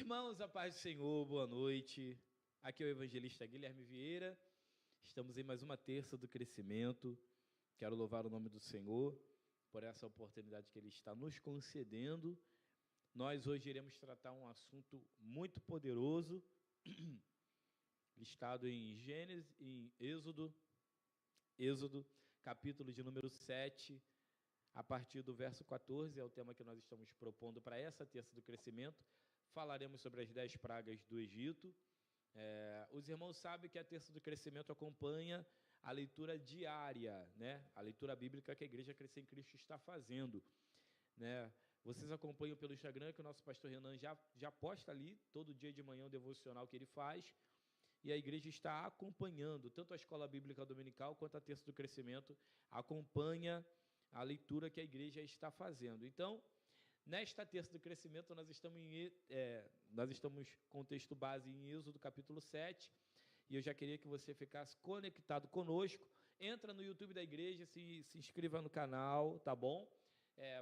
Irmãos, a paz do Senhor, boa noite. Aqui é o evangelista Guilherme Vieira. Estamos em mais uma terça do crescimento. Quero louvar o nome do Senhor por essa oportunidade que Ele está nos concedendo. Nós hoje iremos tratar um assunto muito poderoso, listado em Gênesis, em Êxodo, capítulo de número 7, a partir do verso 14, é o tema que nós estamos propondo para essa terça do crescimento. Falaremos sobre as 10 pragas do Egito. Os irmãos sabem que a terça do crescimento acompanha a leitura diária, né? A leitura bíblica que a Igreja Crescer em Cristo está fazendo, né? Vocês acompanham pelo Instagram, que o nosso pastor Renan já posta ali, todo dia de manhã, o devocional que ele faz, e a igreja está acompanhando, tanto a escola bíblica dominical, quanto a terça do crescimento, acompanha a leitura que a igreja está fazendo. Então, nesta terça do crescimento, nós estamos com o texto base em Êxodo, capítulo 7, e eu já queria que você ficasse conectado conosco. Entra no YouTube da igreja, se inscreva no canal, tá bom?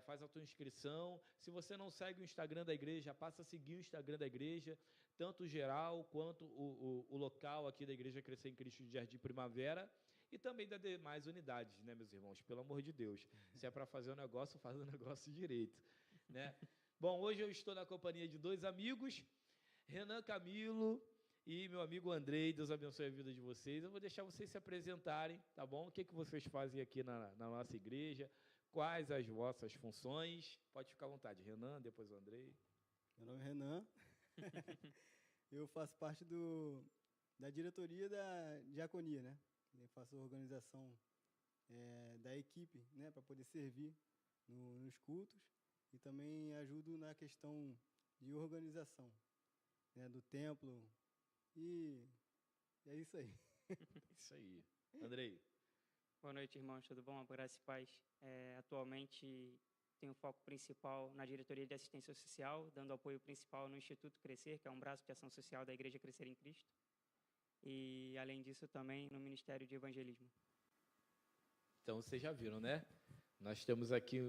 Faz a tua inscrição. Se você não segue o Instagram da igreja, passa a seguir o Instagram da igreja, tanto o geral quanto o local aqui da Igreja Crescer em Cristo de Jardim Primavera, e também das demais unidades, né, meus irmãos? Pelo amor de Deus. Se é para fazer um negócio, faz o negócio direito, né? Bom, hoje eu estou na companhia de dois amigos, Renan Camilo e meu amigo Andrei. Deus abençoe a vida de vocês. Eu vou deixar vocês se apresentarem, tá bom? O que vocês fazem aqui na nossa igreja? Quais as vossas funções? Pode ficar à vontade. Renan, depois o Andrei. Meu nome é Renan. Eu faço parte da diretoria da diaconia, né? Eu faço a organização da equipe, né, para poder servir nos cultos, e também ajudo na questão de organização, né, do templo, e é isso aí. Isso aí. Andrei. Boa noite, irmãos, tudo bom? Graça e paz. Atualmente, tenho foco principal na diretoria de assistência social, dando apoio principal no Instituto Crescer, que é um braço de ação social da Igreja Crescer em Cristo, e, além disso, também no Ministério de Evangelismo. Então, vocês já viram, né? Nós temos aqui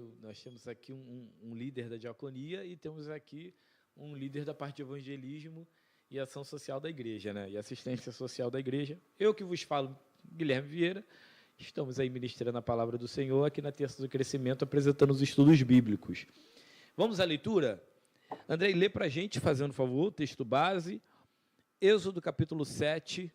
um líder da diaconia e temos aqui um líder da parte de evangelismo e ação social da igreja, né? E assistência social da igreja. Eu que vos falo, Guilherme Vieira. Estamos aí ministrando a palavra do Senhor aqui na Terça do Crescimento, apresentando os estudos bíblicos. Vamos à leitura? Andrei, lê para a gente, fazendo favor, o texto base, Êxodo capítulo 7.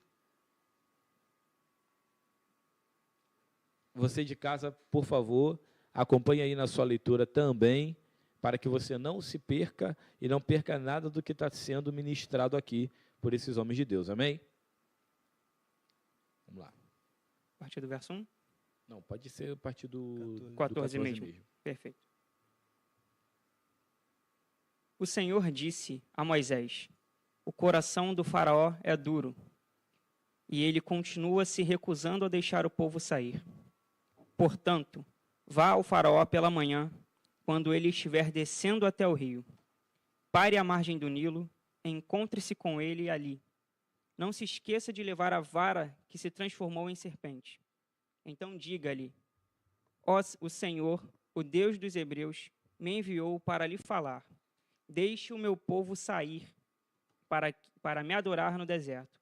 Você de casa, por favor, acompanhe aí na sua leitura também, para que você não se perca e não perca nada do que está sendo ministrado aqui por esses homens de Deus. Amém? Vamos lá. A partir do verso 1? Não, pode ser a partir do 14 mesmo. Perfeito. O Senhor disse a Moisés: o coração do faraó é duro, e ele continua se recusando a deixar o povo sair. Portanto, vá ao faraó pela manhã, quando ele estiver descendo até o rio. Pare à margem do Nilo, encontre-se com ele ali. Não se esqueça de levar a vara que se transformou em serpente. Então diga-lhe: o Senhor, o Deus dos Hebreus, me enviou para lhe falar. Deixe o meu povo sair para me adorar no deserto.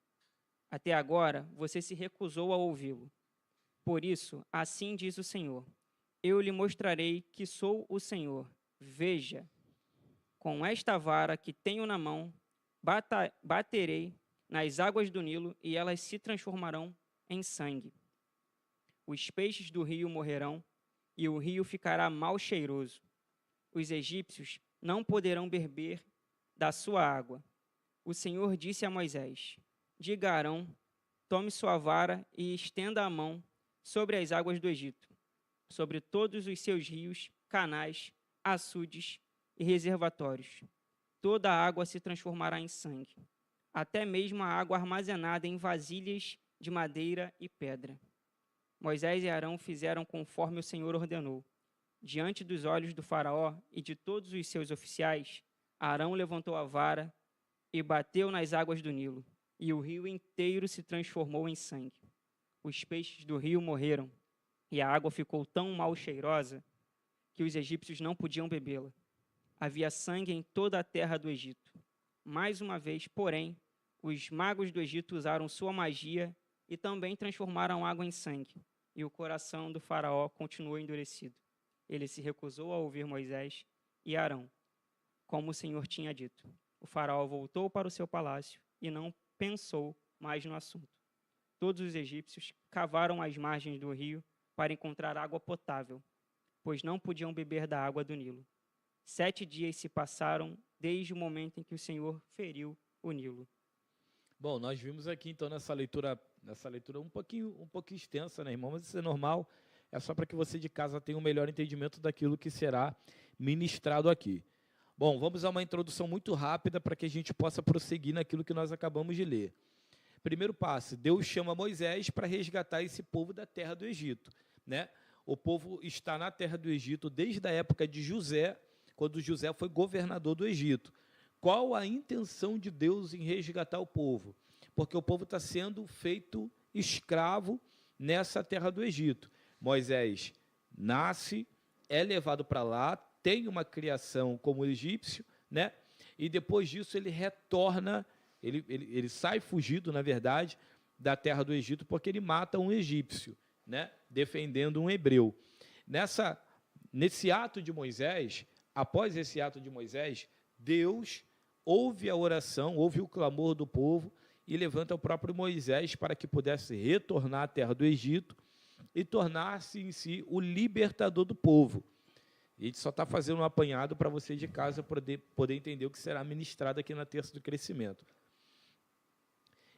Até agora você se recusou a ouvi-lo. Por isso, assim diz o Senhor: eu lhe mostrarei que sou o Senhor. Veja, com esta vara que tenho na mão, baterei nas águas do Nilo, e elas se transformarão em sangue. Os peixes do rio morrerão, e o rio ficará mal cheiroso. Os egípcios não poderão beber da sua água. O Senhor disse a Moisés: diga a Arão, tome sua vara e estenda a mão sobre as águas do Egito, sobre todos os seus rios, canais, açudes e reservatórios. Toda a água se transformará em sangue, até mesmo a água armazenada em vasilhas de madeira e pedra. Moisés e Arão fizeram conforme o Senhor ordenou. Diante dos olhos do faraó e de todos os seus oficiais, Arão levantou a vara e bateu nas águas do Nilo, e o rio inteiro se transformou em sangue. Os peixes do rio morreram, e a água ficou tão mal cheirosa que os egípcios não podiam bebê-la. Havia sangue em toda a terra do Egito. Mais uma vez, porém, os magos do Egito usaram sua magia e também transformaram água em sangue. E o coração do faraó continuou endurecido. Ele se recusou a ouvir Moisés e Arão, como o Senhor tinha dito. O faraó voltou para o seu palácio e não pensou mais no assunto. Todos os egípcios cavaram as margens do rio para encontrar água potável, pois não podiam beber da água do Nilo. 7 dias se passaram desde o momento em que o Senhor feriu o Nilo. Bom, nós vimos aqui então nessa leitura um pouquinho extensa, né, irmão? Mas isso é normal, é só para que você de casa tenha um melhor entendimento daquilo que será ministrado aqui. Bom, vamos a uma introdução muito rápida para que a gente possa prosseguir naquilo que nós acabamos de ler. Primeiro passo, Deus chama Moisés para resgatar esse povo da terra do Egito, né? O povo está na terra do Egito desde a época de José, quando José foi governador do Egito. Qual a intenção de Deus em resgatar o povo? Porque o povo está sendo feito escravo nessa terra do Egito. Moisés nasce, é levado para lá, tem uma criação como egípcio, né? E depois disso ele retorna, ele sai fugido, na verdade, da terra do Egito, porque ele mata um egípcio, né? Defendendo um hebreu. Nesse ato de Moisés, após esse ato de Moisés, Deus ouve a oração, ouve o clamor do povo e levanta o próprio Moisés para que pudesse retornar à terra do Egito e tornar-se em si o libertador do povo. E a gente só está fazendo um apanhado para você de casa poder entender o que será ministrado aqui na Terça do Crescimento.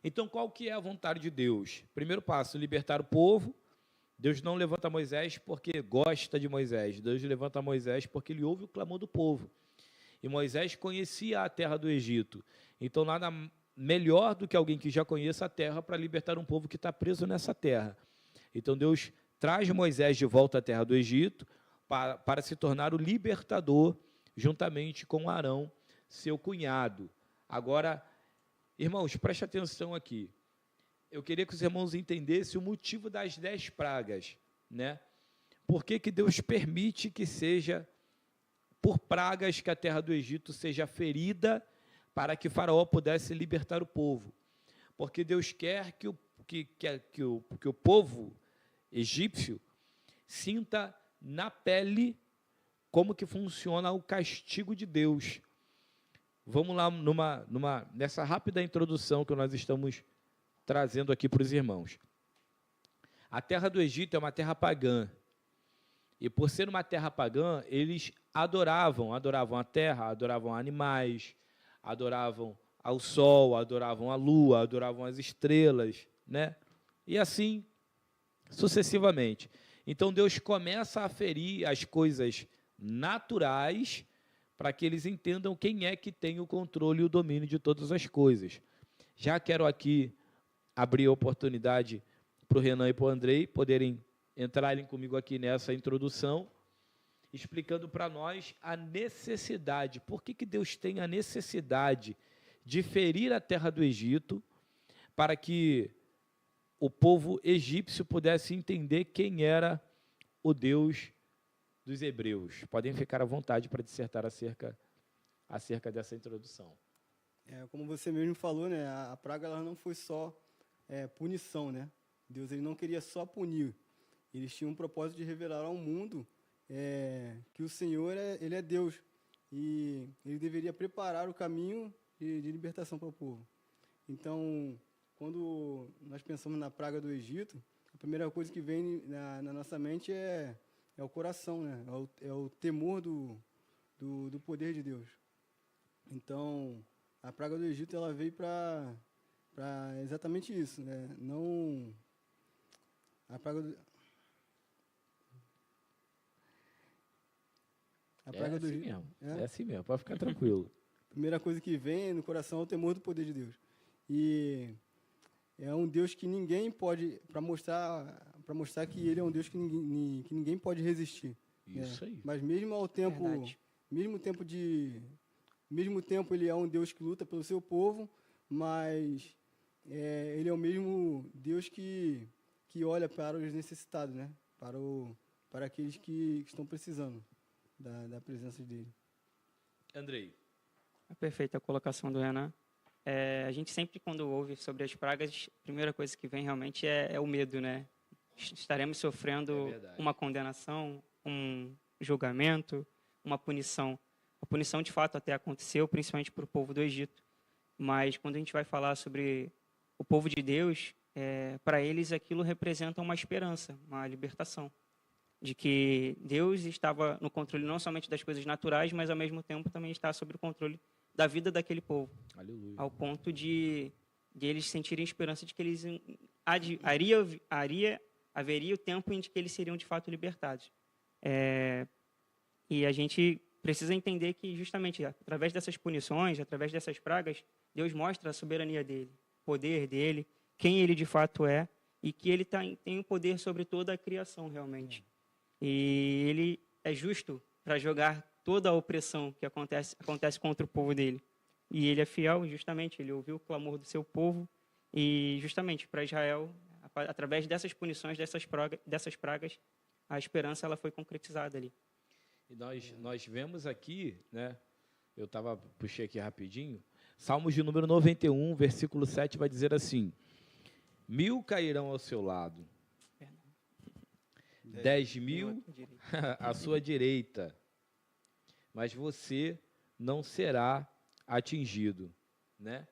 Então, qual que é a vontade de Deus? Primeiro passo, libertar o povo. Deus não levanta Moisés porque gosta de Moisés. Deus levanta Moisés porque ele ouve o clamor do povo. E Moisés conhecia a terra do Egito. Então, nada melhor do que alguém que já conheça a terra para libertar um povo que está preso nessa terra. Então, Deus traz Moisés de volta à terra do Egito para se tornar o libertador, juntamente com Arão, seu cunhado. Agora, irmãos, preste atenção aqui. Eu queria que os irmãos entendessem o motivo das 10 pragas, né? Por que Deus permite que seja por pragas que a terra do Egito seja ferida para que Faraó pudesse libertar o povo? Porque Deus quer que o povo egípcio sinta na pele como que funciona o castigo de Deus. Vamos lá nessa rápida introdução que nós estamos trazendo aqui para os irmãos. A terra do Egito é uma terra pagã. E por ser uma terra pagã, eles adoravam a terra, adoravam animais, adoravam ao sol, adoravam a lua, adoravam as estrelas, né? E assim sucessivamente. Então Deus começa a ferir as coisas naturais para que eles entendam quem é que tem o controle e o domínio de todas as coisas. Já quero aqui abrir a oportunidade para o Renan e para o Andrei poderem entrarem comigo aqui nessa introdução, explicando para nós a necessidade. Por que Deus tem a necessidade de ferir a terra do Egito para que o povo egípcio pudesse entender quem era o Deus dos hebreus? Podem ficar à vontade para dissertar acerca dessa introdução. Como você mesmo falou, né, a praga ela não foi só punição, né? Deus ele não queria só punir. Eles tinham um propósito de revelar ao mundo que o Senhor ele é Deus e ele deveria preparar o caminho de libertação para o povo. Então, quando nós pensamos na praga do Egito, a primeira coisa que vem na nossa mente é o coração, né? É o temor do poder de Deus. Então, a praga do Egito ela veio para exatamente isso, né? Não a praga do Egito mesmo. É assim mesmo, pode ficar tranquilo. A primeira coisa que vem no coração é o temor do poder de Deus. E é um Deus que ninguém pode, para mostrar que ele é um Deus que ninguém pode resistir. Isso aí. Mas mesmo tempo ele é um Deus que luta pelo seu povo, mas ele é o mesmo Deus que olha para os necessitados, né? Para aqueles que estão precisando da presença dele. Andrei. Perfeita a colocação do Renan. A gente sempre, quando ouve sobre as pragas, a primeira coisa que vem realmente é o medo, né? Estaremos sofrendo uma condenação, um julgamento, uma punição. A punição, de fato, até aconteceu, principalmente para o povo do Egito. Mas, quando a gente vai falar sobre o povo de Deus, para eles aquilo representa uma esperança, uma libertação. De que Deus estava no controle não somente das coisas naturais, mas, ao mesmo tempo, também está sob o controle da vida daquele povo. Aleluia. Ao ponto de eles sentirem esperança de que eles haveria o tempo em que eles seriam, de fato, libertados. E a gente precisa entender que, justamente, através dessas punições, através dessas pragas, Deus mostra a soberania dele, o poder dele, quem ele de fato é, e que ele tem o poder sobre toda a criação, realmente. E ele é justo para jogar toda a opressão que acontece contra o povo dele. E ele é fiel, justamente, ele ouviu o clamor do seu povo, e justamente para Israel, através dessas punições, dessas pragas, a esperança ela foi concretizada ali. E nós vemos aqui, né? Eu puxei aqui rapidinho. Salmos de número 91, versículo 7, vai dizer assim: 1000 cairão ao seu lado, 10.000 à sua direita, mas você não será atingido, né?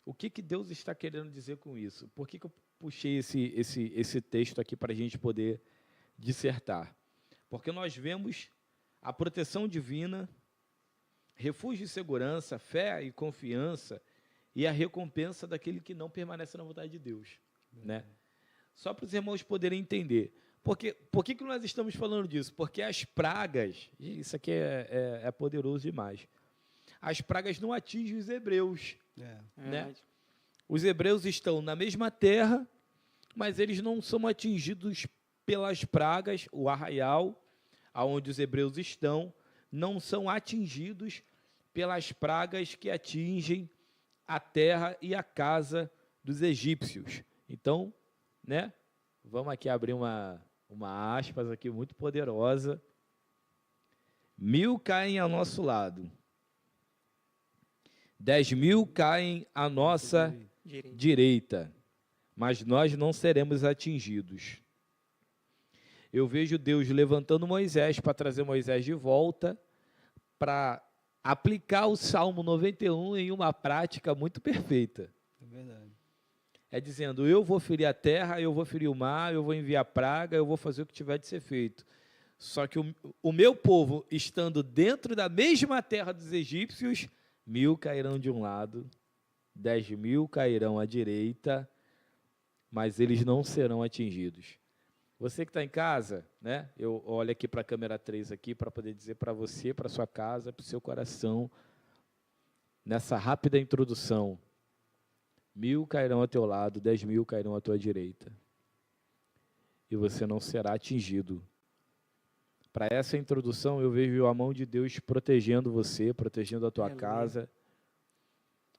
O que Deus está querendo dizer com isso? Por que eu puxei esse texto aqui para a gente poder dissertar? Porque nós vemos a proteção divina, refúgio e segurança, fé e confiança e a recompensa daquele que não permanece na vontade de Deus, né? Só para os irmãos poderem entender. Por que nós estamos falando disso? Porque as pragas, isso aqui é poderoso demais, as pragas não atingem os hebreus, né? Os hebreus estão na mesma terra, mas eles não são atingidos pelas pragas, o arraial, aonde os hebreus estão, não são atingidos pelas pragas que atingem a terra e a casa dos egípcios. Então, né, vamos aqui abrir uma aspas aqui muito poderosa. 1000 caem ao nosso lado, 10.000 caem à nossa direita, mas nós não seremos atingidos. Eu vejo Deus levantando Moisés para trazer Moisés de volta, para aplicar o Salmo 91 em uma prática muito perfeita. É verdade. É dizendo, eu vou ferir a terra, eu vou ferir o mar, eu vou enviar praga, eu vou fazer o que tiver de ser feito. Só que o meu povo, estando dentro da mesma terra dos egípcios, 1000 cairão de um lado, 10.000 cairão à direita, mas eles não serão atingidos. Você que está em casa, né? Eu olho aqui para a câmera 3 aqui para poder dizer para você, para sua casa, para o seu coração, nessa rápida introdução: 1000 cairão ao teu lado, 10.000 cairão à tua direita, e você não será atingido. Para essa introdução, eu vejo a mão de Deus protegendo você, protegendo a tua casa.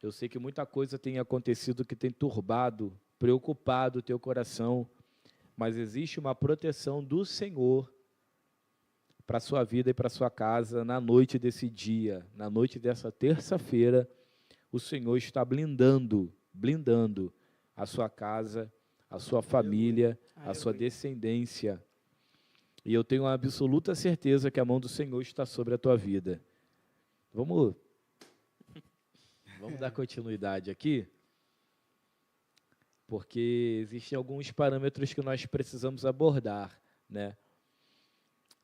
Eu sei que muita coisa tem acontecido que tem turbado, preocupado o teu coração, mas existe uma proteção do Senhor para a sua vida e para a sua casa na noite desse dia, na noite dessa terça-feira. O Senhor está blindando a sua casa, a sua família, a sua descendência. E eu tenho uma absoluta certeza que a mão do Senhor está sobre a tua vida. Vamos dar continuidade aqui, porque existem alguns parâmetros que nós precisamos abordar, né?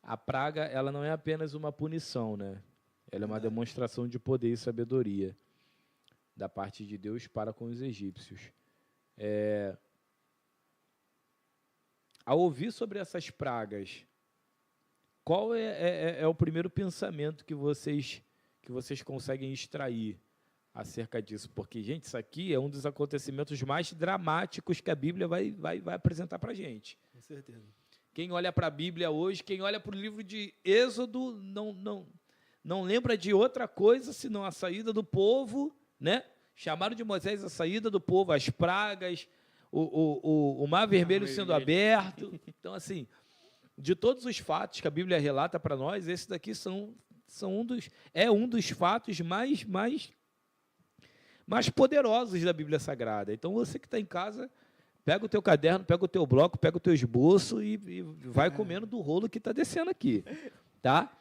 A praga, ela não é apenas uma punição, né? Ela é uma demonstração de poder e sabedoria da parte de Deus para com os egípcios. Ao ouvir sobre essas pragas, qual é o primeiro pensamento que vocês conseguem extrair acerca disso? Porque, gente, isso aqui é um dos acontecimentos mais dramáticos que a Bíblia vai apresentar para a gente. Com certeza. Quem olha para a Bíblia hoje, quem olha para o livro de Êxodo, não lembra de outra coisa senão a saída do povo, né? Chamaram de Moisés a saída do povo, as pragas, o mar vermelho sendo aberto. Então, assim, de todos os fatos que a Bíblia relata para nós, esses daqui são é um dos fatos mais poderosos da Bíblia Sagrada. Então, você que está em casa, pega o teu caderno, pega o teu bloco, pega o teu esboço e vai comendo do rolo que está descendo aqui, tá?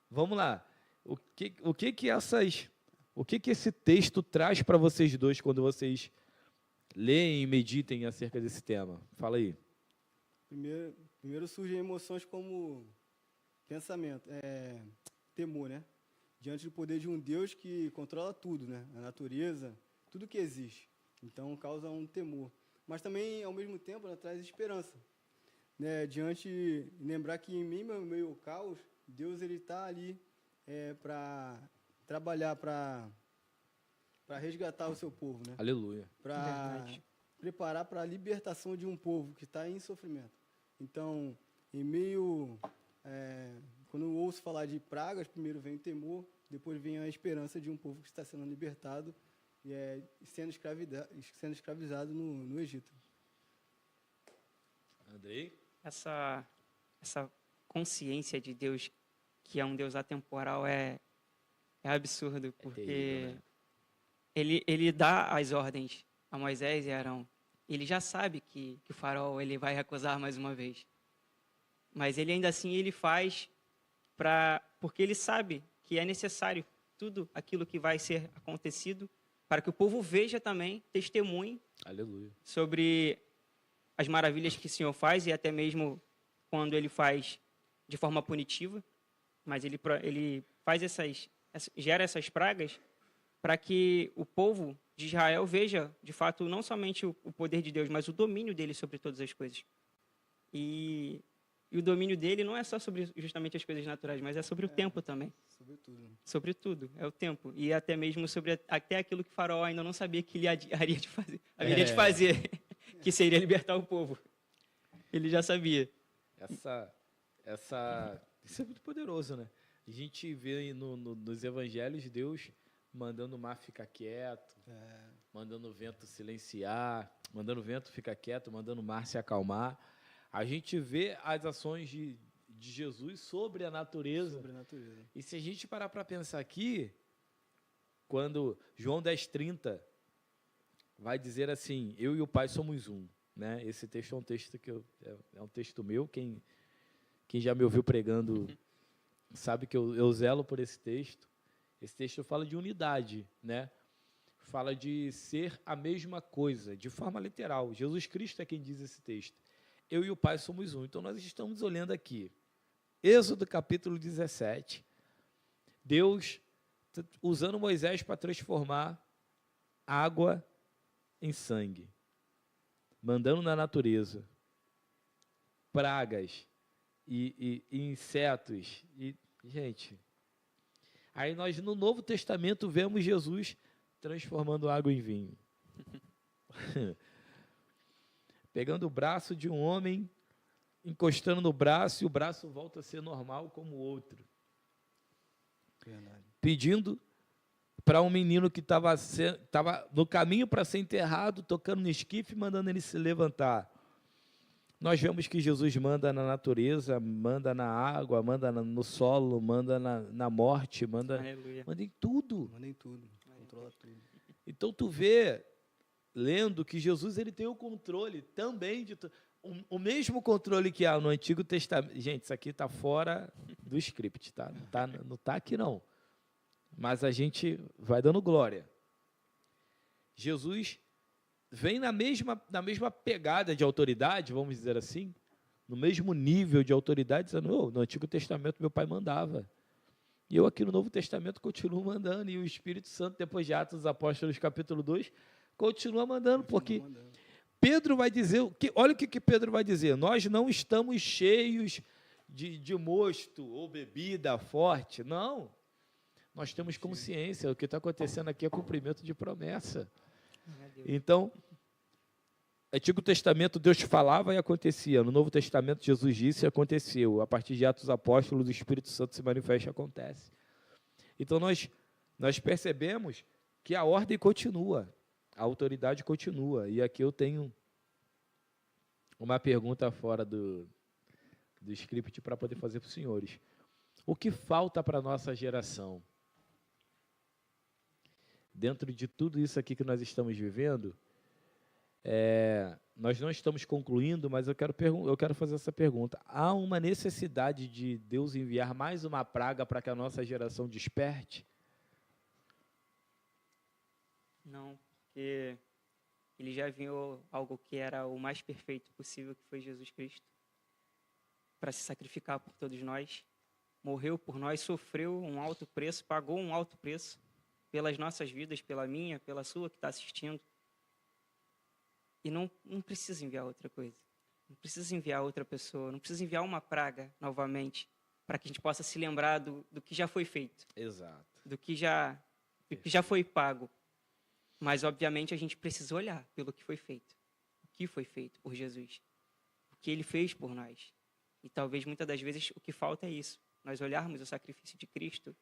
Vamos lá. O que esse texto traz para vocês dois quando vocês leem e meditem acerca desse tema? Fala aí. Primeiro surgem emoções como pensamento, temor, né? Diante do poder de um Deus que controla tudo, né? A natureza, tudo que existe. Então, causa um temor. Mas também, ao mesmo tempo, traz esperança. Né? Lembrar que em meio ao caos, Deus está ali para trabalhar, para resgatar o seu povo. Né? Aleluia. Para preparar para a libertação de um povo que está em sofrimento. Então, quando eu ouço falar de pragas, primeiro vem o temor, depois vem a esperança de um povo que está sendo libertado e sendo escravizado no Egito. Andrei? Essa consciência de Deus, que é um Deus atemporal, é absurdo, porque terrível, né? ele dá as ordens a Moisés e Arão. Ele já sabe que o faraó ele vai recusar mais uma vez. Mas ele ainda assim ele faz porque ele sabe que é necessário tudo aquilo que vai ser acontecido para que o povo veja também, testemunhe Aleluia. sobre as maravilhas que o Senhor faz e até mesmo quando ele faz de forma punitiva, mas ele faz gera essas pragas para que o povo de Israel veja, de fato, não somente o poder de Deus, mas o domínio dele sobre todas as coisas. E o domínio dele não é só sobre justamente as coisas naturais, mas é sobre o tempo também. Sobre tudo. Sobre tudo, é o tempo. E até mesmo sobre até aquilo que o faraó ainda não sabia que ele haveria de fazer, que seria libertar o povo. Ele já sabia. Isso é muito poderoso, né? A gente vê nos evangelhos Deus mandando o mar ficar quieto, mandando o vento silenciar, mandando o vento ficar quieto, mandando o mar se acalmar. A gente vê as ações de Jesus sobre a natureza. E se a gente parar para pensar aqui, quando João 10:30 vai dizer assim, eu e o Pai somos um. Né? Esse texto é um texto é um texto meu, quem já me ouviu pregando sabe que eu zelo por esse texto. Esse texto fala de unidade, né? Fala de ser a mesma coisa, de forma literal. Jesus Cristo é quem diz esse texto. Eu e o Pai somos um. Então, nós estamos olhando aqui. Êxodo capítulo 17. Deus usando Moisés para transformar água em sangue. Mandando na natureza pragas e insetos. Gente, aí nós no Novo Testamento vemos Jesus transformando água em vinho. Pegando o braço de um homem, encostando no braço, e o braço volta a ser normal como o outro. Verdade. Pedindo para um menino que estava no caminho para ser enterrado, tocando no esquife, mandando ele se levantar. Nós vemos que Jesus manda na natureza, manda na água, manda no solo, manda na morte, manda em tudo. Manda em tudo, controla tudo. Então, tu vê, lendo, que Jesus ele tem o controle também de tudo. O mesmo controle que há no Antigo Testamento. Gente, isso aqui está fora do script, tá? Não está aqui, não. Mas a gente vai dando glória. Jesus vem na mesma pegada de autoridade, vamos dizer assim, no mesmo nível de autoridade, dizendo, no Antigo Testamento meu pai mandava. E eu aqui no Novo Testamento continuo mandando, e o Espírito Santo, depois de Atos dos Apóstolos, capítulo 2, continua mandando, porque Pedro vai dizer, olha o que Pedro vai dizer, nós não estamos cheios de mosto ou bebida forte, não. Nós temos consciência, o que está acontecendo aqui é cumprimento de promessa. Então, no Antigo Testamento Deus falava e acontecia, no Novo Testamento Jesus disse e aconteceu. A partir de Atos dos Apóstolos, o Espírito Santo se manifesta e acontece. Então, nós percebemos que a ordem continua, a autoridade continua. E aqui eu tenho uma pergunta fora do script para poder fazer para os senhores. O que falta para a nossa geração? Dentro de tudo isso aqui que nós estamos vivendo, nós não estamos concluindo, mas eu quero fazer essa pergunta. Há uma necessidade de Deus enviar mais uma praga para que a nossa geração desperte? Não, porque ele já enviou algo que era o mais perfeito possível, que foi Jesus Cristo, para se sacrificar por todos nós. Morreu por nós, sofreu um alto preço, pagou um alto preço pelas nossas vidas, pela minha, pela sua que está assistindo. E não precisa enviar outra coisa. Não precisa enviar outra pessoa. Não precisa enviar uma praga novamente para que a gente possa se lembrar do que já foi feito. Exato. Do que já foi pago. Mas, obviamente, a gente precisa olhar pelo que foi feito. O que foi feito por Jesus. O que ele fez por nós. E talvez, muitas das vezes, o que falta é isso. Nós olharmos o sacrifício de Cristo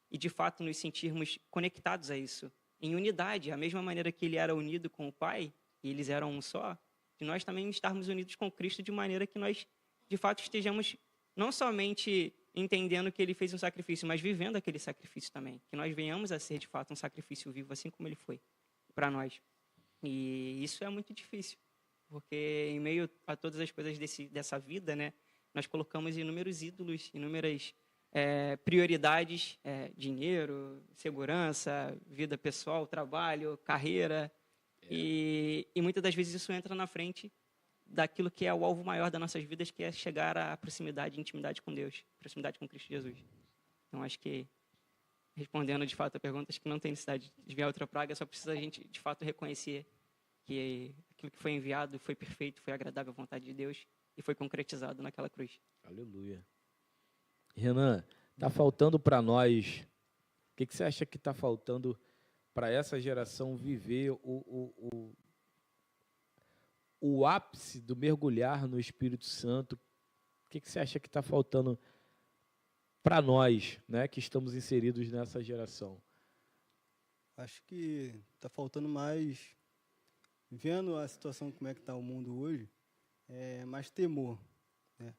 e, de fato, nos sentirmos conectados a isso. Em unidade, a mesma maneira que ele era unido com o Pai, e eles eram um só, e nós também estarmos unidos com Cristo de maneira que nós, de fato, estejamos não somente entendendo que ele fez um sacrifício, mas vivendo aquele sacrifício também. Que nós venhamos a ser, de fato, um sacrifício vivo, assim como ele foi para nós. E isso é muito difícil, porque em meio a todas as coisas dessa vida, né, nós colocamos inúmeros ídolos, inúmeras prioridades, dinheiro, segurança, vida pessoal, trabalho, carreira, e muitas das vezes isso entra na frente daquilo que é o alvo maior das nossas vidas, que é chegar à proximidade, intimidade com Deus, proximidade com Cristo Jesus. Então, acho que, respondendo de fato a pergunta, acho que não tem necessidade de enviar outra praga, só precisa a gente, de fato, reconhecer que aquilo que foi enviado foi perfeito, foi agradável à vontade de Deus e foi concretizado naquela cruz. Aleluia. Renan, está faltando para nós, o que você acha que está faltando para essa geração viver o ápice do mergulhar no Espírito Santo? O que você acha que está faltando para nós, né, que estamos inseridos nessa geração? Acho que está faltando mais, vendo a situação como é que está o mundo hoje, mais temor. Né?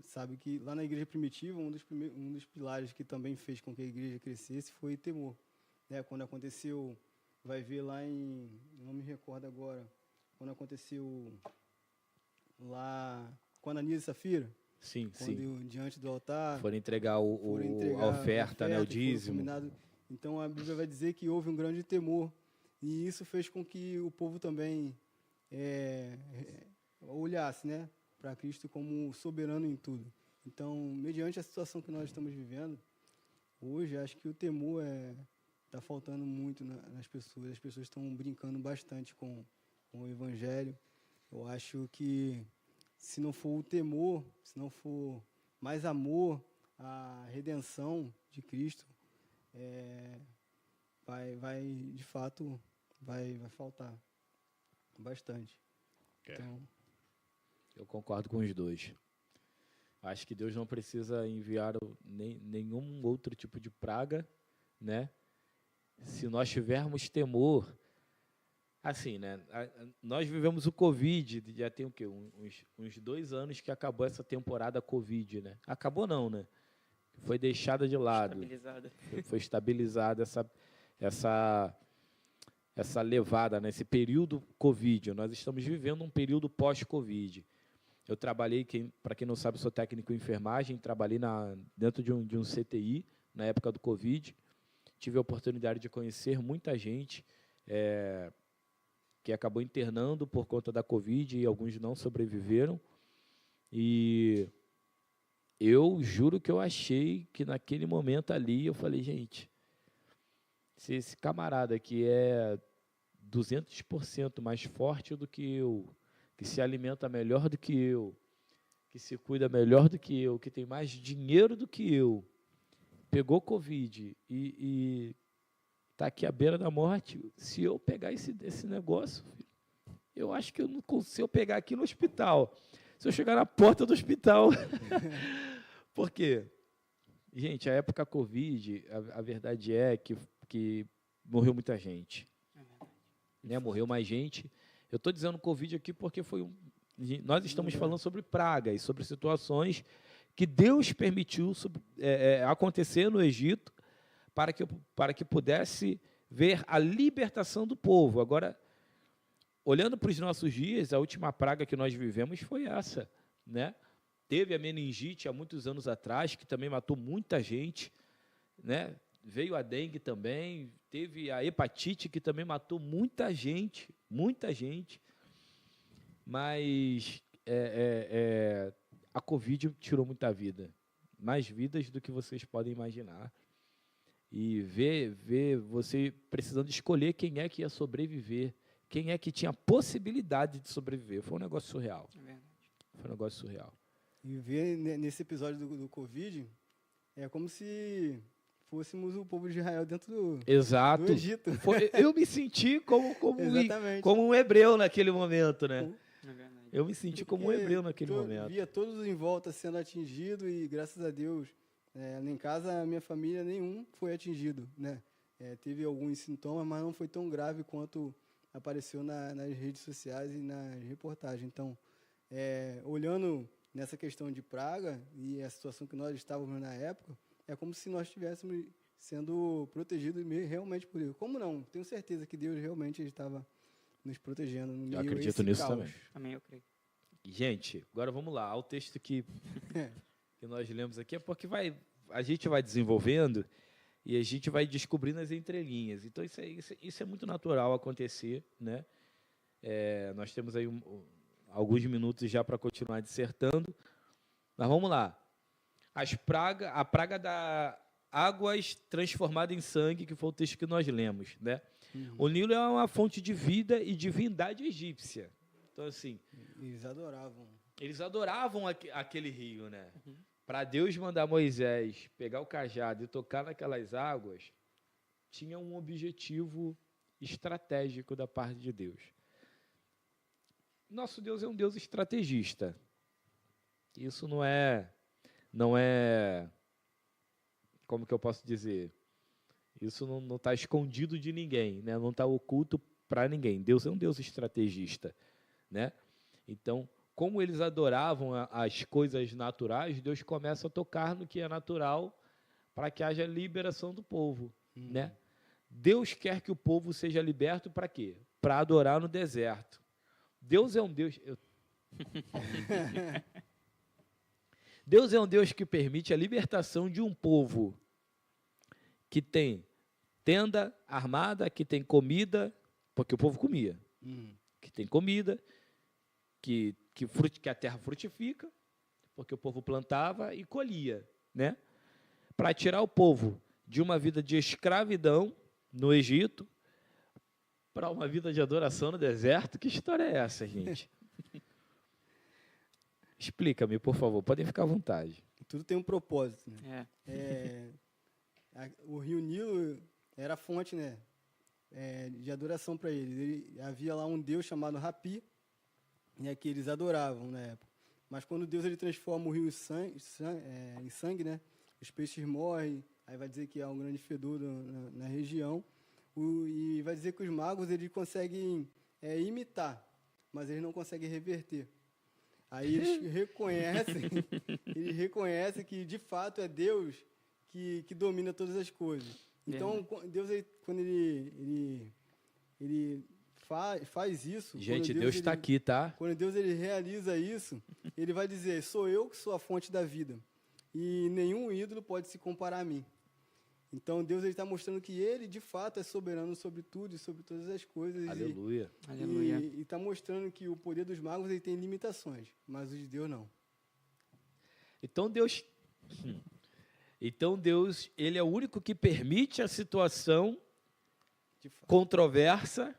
Sabe que lá na igreja primitiva, um dos pilares que também fez com que a igreja crescesse foi temor. Né? Quando aconteceu, vai ver lá não me recordo agora, quando aconteceu lá com Ananias e Safira, sim, quando diante do altar foram entregar a oferta, né, o dízimo. Então a Bíblia vai dizer que houve um grande temor, e isso fez com que o povo também olhasse, né, para Cristo como soberano em tudo. Então, mediante a situação que nós estamos vivendo hoje, acho que o temor está faltando muito nas pessoas. As pessoas estão brincando bastante com o Evangelho. Eu acho que se não for o temor, se não for mais amor à redenção de Cristo, de fato, vai faltar bastante. Então, eu concordo com os dois. Acho que Deus não precisa enviar nenhum outro tipo de praga, né? Se nós tivermos temor, assim, né? Nós vivemos o Covid, já tem o quê? Uns 2 anos que acabou essa temporada Covid, né? Acabou não, né? Foi deixada de lado. Estabilizada. Foi estabilizada essa levada, né? Esse período Covid. Nós estamos vivendo um período pós-Covid. Eu trabalhei, para quem não sabe, sou técnico em enfermagem, trabalhei dentro de um CTI na época do Covid. Tive a oportunidade de conhecer muita gente que acabou internando por conta da Covid e alguns não sobreviveram. E eu juro que eu achei que naquele momento ali, eu falei, gente, se esse camarada aqui é 200% mais forte do que eu, que se alimenta melhor do que eu, que se cuida melhor do que eu, que tem mais dinheiro do que eu, pegou Covid e está aqui à beira da morte, se eu pegar esse negócio, eu acho que eu não consigo. Se eu pegar aqui no hospital, se eu chegar na porta do hospital, por quê? Gente, a época Covid, a verdade é que morreu muita gente. Né? Morreu mais gente. Eu estou dizendo Covid aqui porque nós estamos falando sobre pragas, sobre situações que Deus permitiu acontecer no Egito para que pudesse ver a libertação do povo. Agora, olhando para os nossos dias, a última praga que nós vivemos foi essa, né? Teve a meningite há muitos anos atrás, que também matou muita gente, né? Veio a dengue também, teve a hepatite, que também matou muita gente, mas a Covid tirou muita vida, mais vidas do que vocês podem imaginar. E ver você precisando escolher quem é que ia sobreviver, quem é que tinha possibilidade de sobreviver. Foi um negócio surreal. É verdade. Foi um negócio surreal. E ver nesse episódio do Covid, é como se fôssemos o povo de Israel dentro do Egito. Eu me senti como um hebreu naquele momento, né? É verdade. Eu me senti como um hebreu naquele momento. Via todos em volta sendo atingidos e, graças a Deus, em casa, a minha família, nenhum foi atingido, né? Teve alguns sintomas, mas não foi tão grave quanto apareceu nas redes sociais e nas reportagens. Então, olhando nessa questão de praga e a situação que nós estávamos na época, é como se nós estivéssemos sendo protegidos realmente por Deus. Como não? Tenho certeza que Deus realmente estava nos protegendo no meio Eu acredito nisso caos. também. Também eu creio. Gente, agora vamos lá. O texto que nós lemos aqui é porque a gente vai desenvolvendo e a gente vai descobrindo as entrelinhas. Então, isso é muito natural acontecer, né? Nós temos aí alguns minutos já para continuar dissertando. Mas vamos lá. A praga da águas transformadas em sangue, que foi o texto que nós lemos, né? Uhum. O Nilo é uma fonte de vida e divindade egípcia. Então, assim, Eles adoravam aquele rio, né? Uhum. Para Deus mandar Moisés pegar o cajado e tocar naquelas águas, tinha um objetivo estratégico da parte de Deus. Nosso Deus é um Deus estrategista. Isso não é, como que eu posso dizer? Isso não está escondido de ninguém, né? Não está oculto para ninguém. Deus é um Deus estrategista, né? Então, como eles adoravam as coisas naturais, Deus começa a tocar no que é natural para que haja liberação do povo, né? Deus quer que o povo seja liberto para quê? Para adorar no deserto. Deus é um Deus... Deus é um Deus que permite a libertação de um povo que tem tenda armada, que tem comida, porque o povo comia, que tem comida, que a terra frutifica, porque o povo plantava e colhia, né? Para tirar o povo de uma vida de escravidão no Egito para uma vida de adoração no deserto. Que história é essa, gente? Explica-me, por favor. Podem ficar à vontade. Tudo tem um propósito, né? O rio Nilo era a fonte, né, de adoração para eles. Havia lá um deus chamado Rapi, né, que eles adoravam na época. Mas quando Deus transforma o rio em sangue, né, os peixes morrem, aí vai dizer que há um grande fedor na região, e vai dizer que os magos eles conseguem imitar, mas eles não conseguem reverter. Aí eles reconhecem que de fato é Deus que domina todas as coisas. Então, Deus, quando ele faz isso... Gente, Deus está aqui, tá? Quando Deus realiza isso, ele vai dizer, sou eu que sou a fonte da vida. E nenhum ídolo pode se comparar a mim. Então, Deus está mostrando que ele, de fato, é soberano sobre tudo e sobre todas as coisas. Aleluia. E está mostrando que o poder dos magos ele tem limitações, mas o de Deus não. Então, Deus, ele é o único que permite a situação controversa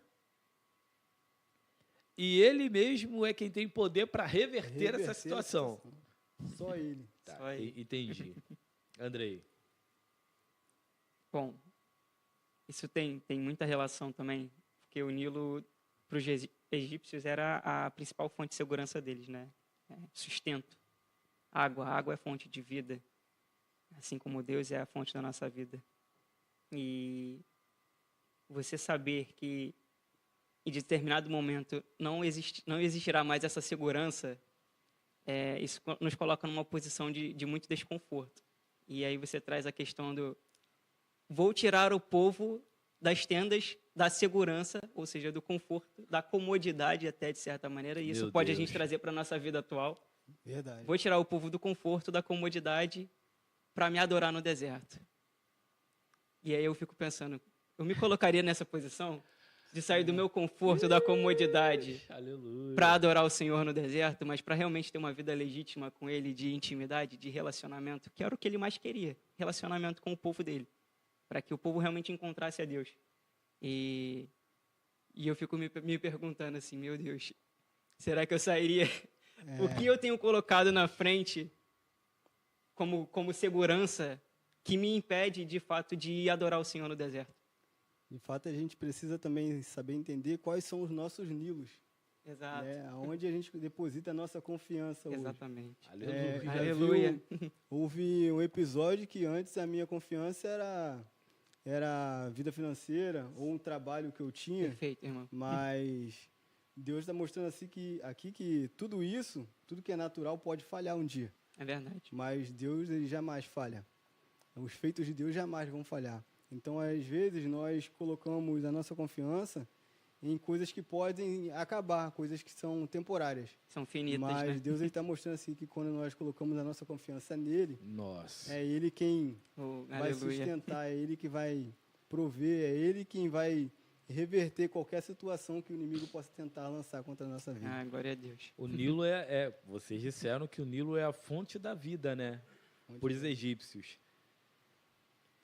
e ele mesmo é quem tem poder para reverter essa situação. Só ele. Tá, só ele. Entendi. Andrei. Bom, isso tem muita relação também, porque o Nilo, para os egípcios, era a principal fonte de segurança deles, né? Sustento. Água. A água é fonte de vida, assim como Deus é a fonte da nossa vida. E você saber que em determinado momento não existirá mais essa segurança isso nos coloca numa posição de muito desconforto. E aí você traz a questão do vou tirar o povo das tendas da segurança, ou seja, do conforto, da comodidade até, de certa maneira, e isso Meu pode a Deus. gente trazer para a nossa vida atual. Verdade. Vou tirar o povo do conforto, da comodidade, para me adorar no deserto. E aí eu fico pensando, eu me colocaria nessa posição de sair do meu conforto, da comodidade, Aleluia. para adorar o Senhor no deserto, mas para realmente ter uma vida legítima com Ele, de intimidade, de relacionamento, que era o que Ele mais queria, relacionamento com o povo dele, para que o povo realmente encontrasse a Deus. E eu fico me perguntando assim, meu Deus, será que eu sairia? O que eu tenho colocado na frente como segurança que me impede, de fato, de ir adorar o Senhor no deserto? De fato, a gente precisa também saber entender quais são os nossos nilos. Exato. Onde a gente deposita a nossa confiança hoje. Exatamente. Aleluia. Já Aleluia. Houve um episódio que antes a minha confiança era vida financeira ou um trabalho que eu tinha, Perfeito, irmão. mas Deus está mostrando aqui que tudo isso, tudo que é natural pode falhar um dia, É verdade. mas Deus ele jamais falha. Os feitos de Deus jamais vão falhar. Então, às vezes, nós colocamos a nossa confiança em coisas que podem acabar, coisas que são temporárias. São finitas, Mas né? Deus está mostrando assim que quando nós colocamos a nossa confiança nele, Nossa. é Ele quem vai Aleluia. sustentar, é Ele que vai prover, é Ele quem vai reverter qualquer situação que o inimigo possa tentar lançar contra a nossa vida. Ah, glória a Deus. O Nilo vocês disseram que o Nilo é a fonte da vida, né? Por os egípcios.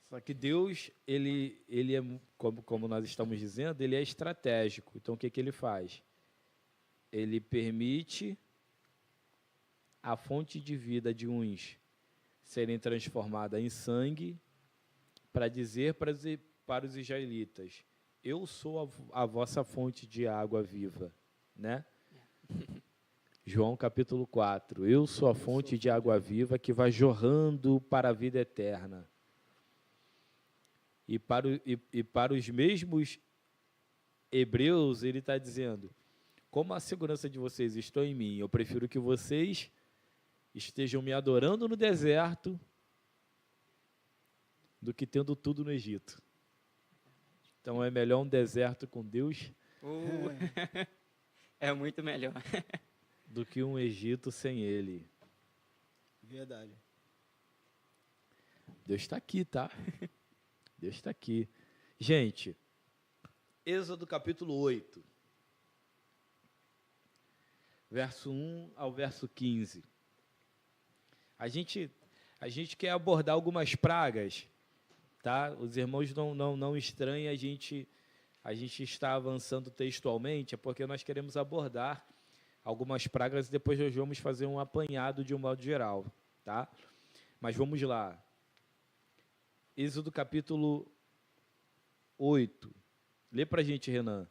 Só que Deus, ele é, como nós estamos dizendo, ele é estratégico. Então, o que ele faz? Ele permite a fonte de vida de uns serem transformada em sangue para dizer para os israelitas, eu sou a vossa fonte de água viva, né? João capítulo 4, eu sou a fonte de água viva que vai jorrando para a vida eterna. E para os mesmos hebreus, ele está dizendo, como a segurança de vocês está em mim, eu prefiro que vocês estejam me adorando no deserto do que tendo tudo no Egito. Então é melhor um deserto com Deus É muito melhor. do que um Egito sem ele. Verdade. Deus está aqui, tá? Deus está aqui. Gente, Êxodo capítulo 8, verso 1 ao verso 15. A gente quer abordar algumas pragas, tá? Os irmãos não estranhem a gente está avançando textualmente, é porque nós queremos abordar algumas pragas e depois nós vamos fazer um apanhado de um modo geral, tá? Mas vamos lá. Êxodo capítulo 8. Lê para a gente, Renan.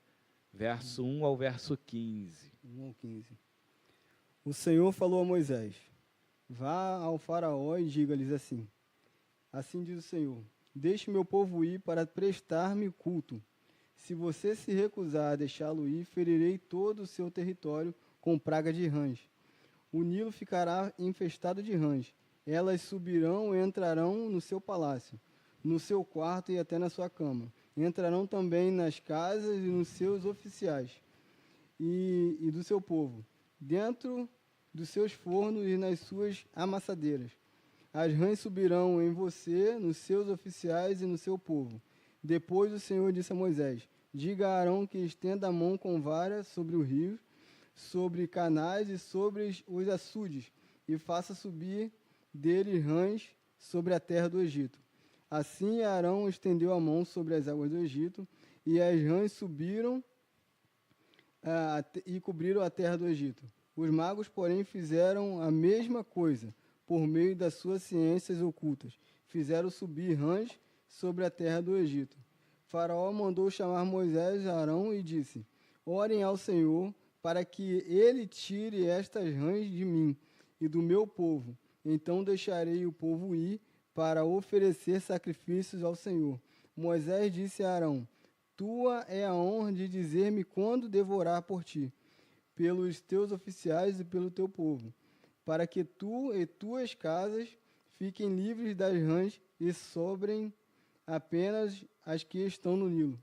Verso 1 ao verso 15. 1 ao 15. O Senhor falou a Moisés, vá ao faraó e diga-lhes assim, assim diz o Senhor, deixe meu povo ir para prestar-me culto. Se você se recusar a deixá-lo ir, ferirei todo o seu território com praga de rãs. O Nilo ficará infestado de rãs. Elas subirão e entrarão no seu palácio, no seu quarto e até na sua cama. Entrarão também nas casas e nos seus oficiais e do seu povo, dentro dos seus fornos e nas suas amassadeiras. As rãs subirão em você, nos seus oficiais e no seu povo. Depois o Senhor disse a Moisés, diga a Arão que estenda a mão com vara sobre o rio, sobre canais e sobre os açudes, e faça subir deles rãs sobre a terra do Egito. Assim Arão estendeu a mão sobre as águas do Egito, e as rãs subiram e cobriram a terra do Egito. Os magos, porém, fizeram a mesma coisa, por meio das suas ciências ocultas. Fizeram subir rãs sobre a terra do Egito. Faraó mandou chamar Moisés e Arão e disse, orem ao Senhor para que ele tire estas rãs de mim e do meu povo. Então deixarei o povo ir para oferecer sacrifícios ao Senhor. Moisés disse a Arão, tua é a honra de dizer-me quando devorar por ti, pelos teus oficiais e pelo teu povo. para que tu e tuas casas fiquem livres das rãs e sobrem apenas as que estão no Nilo.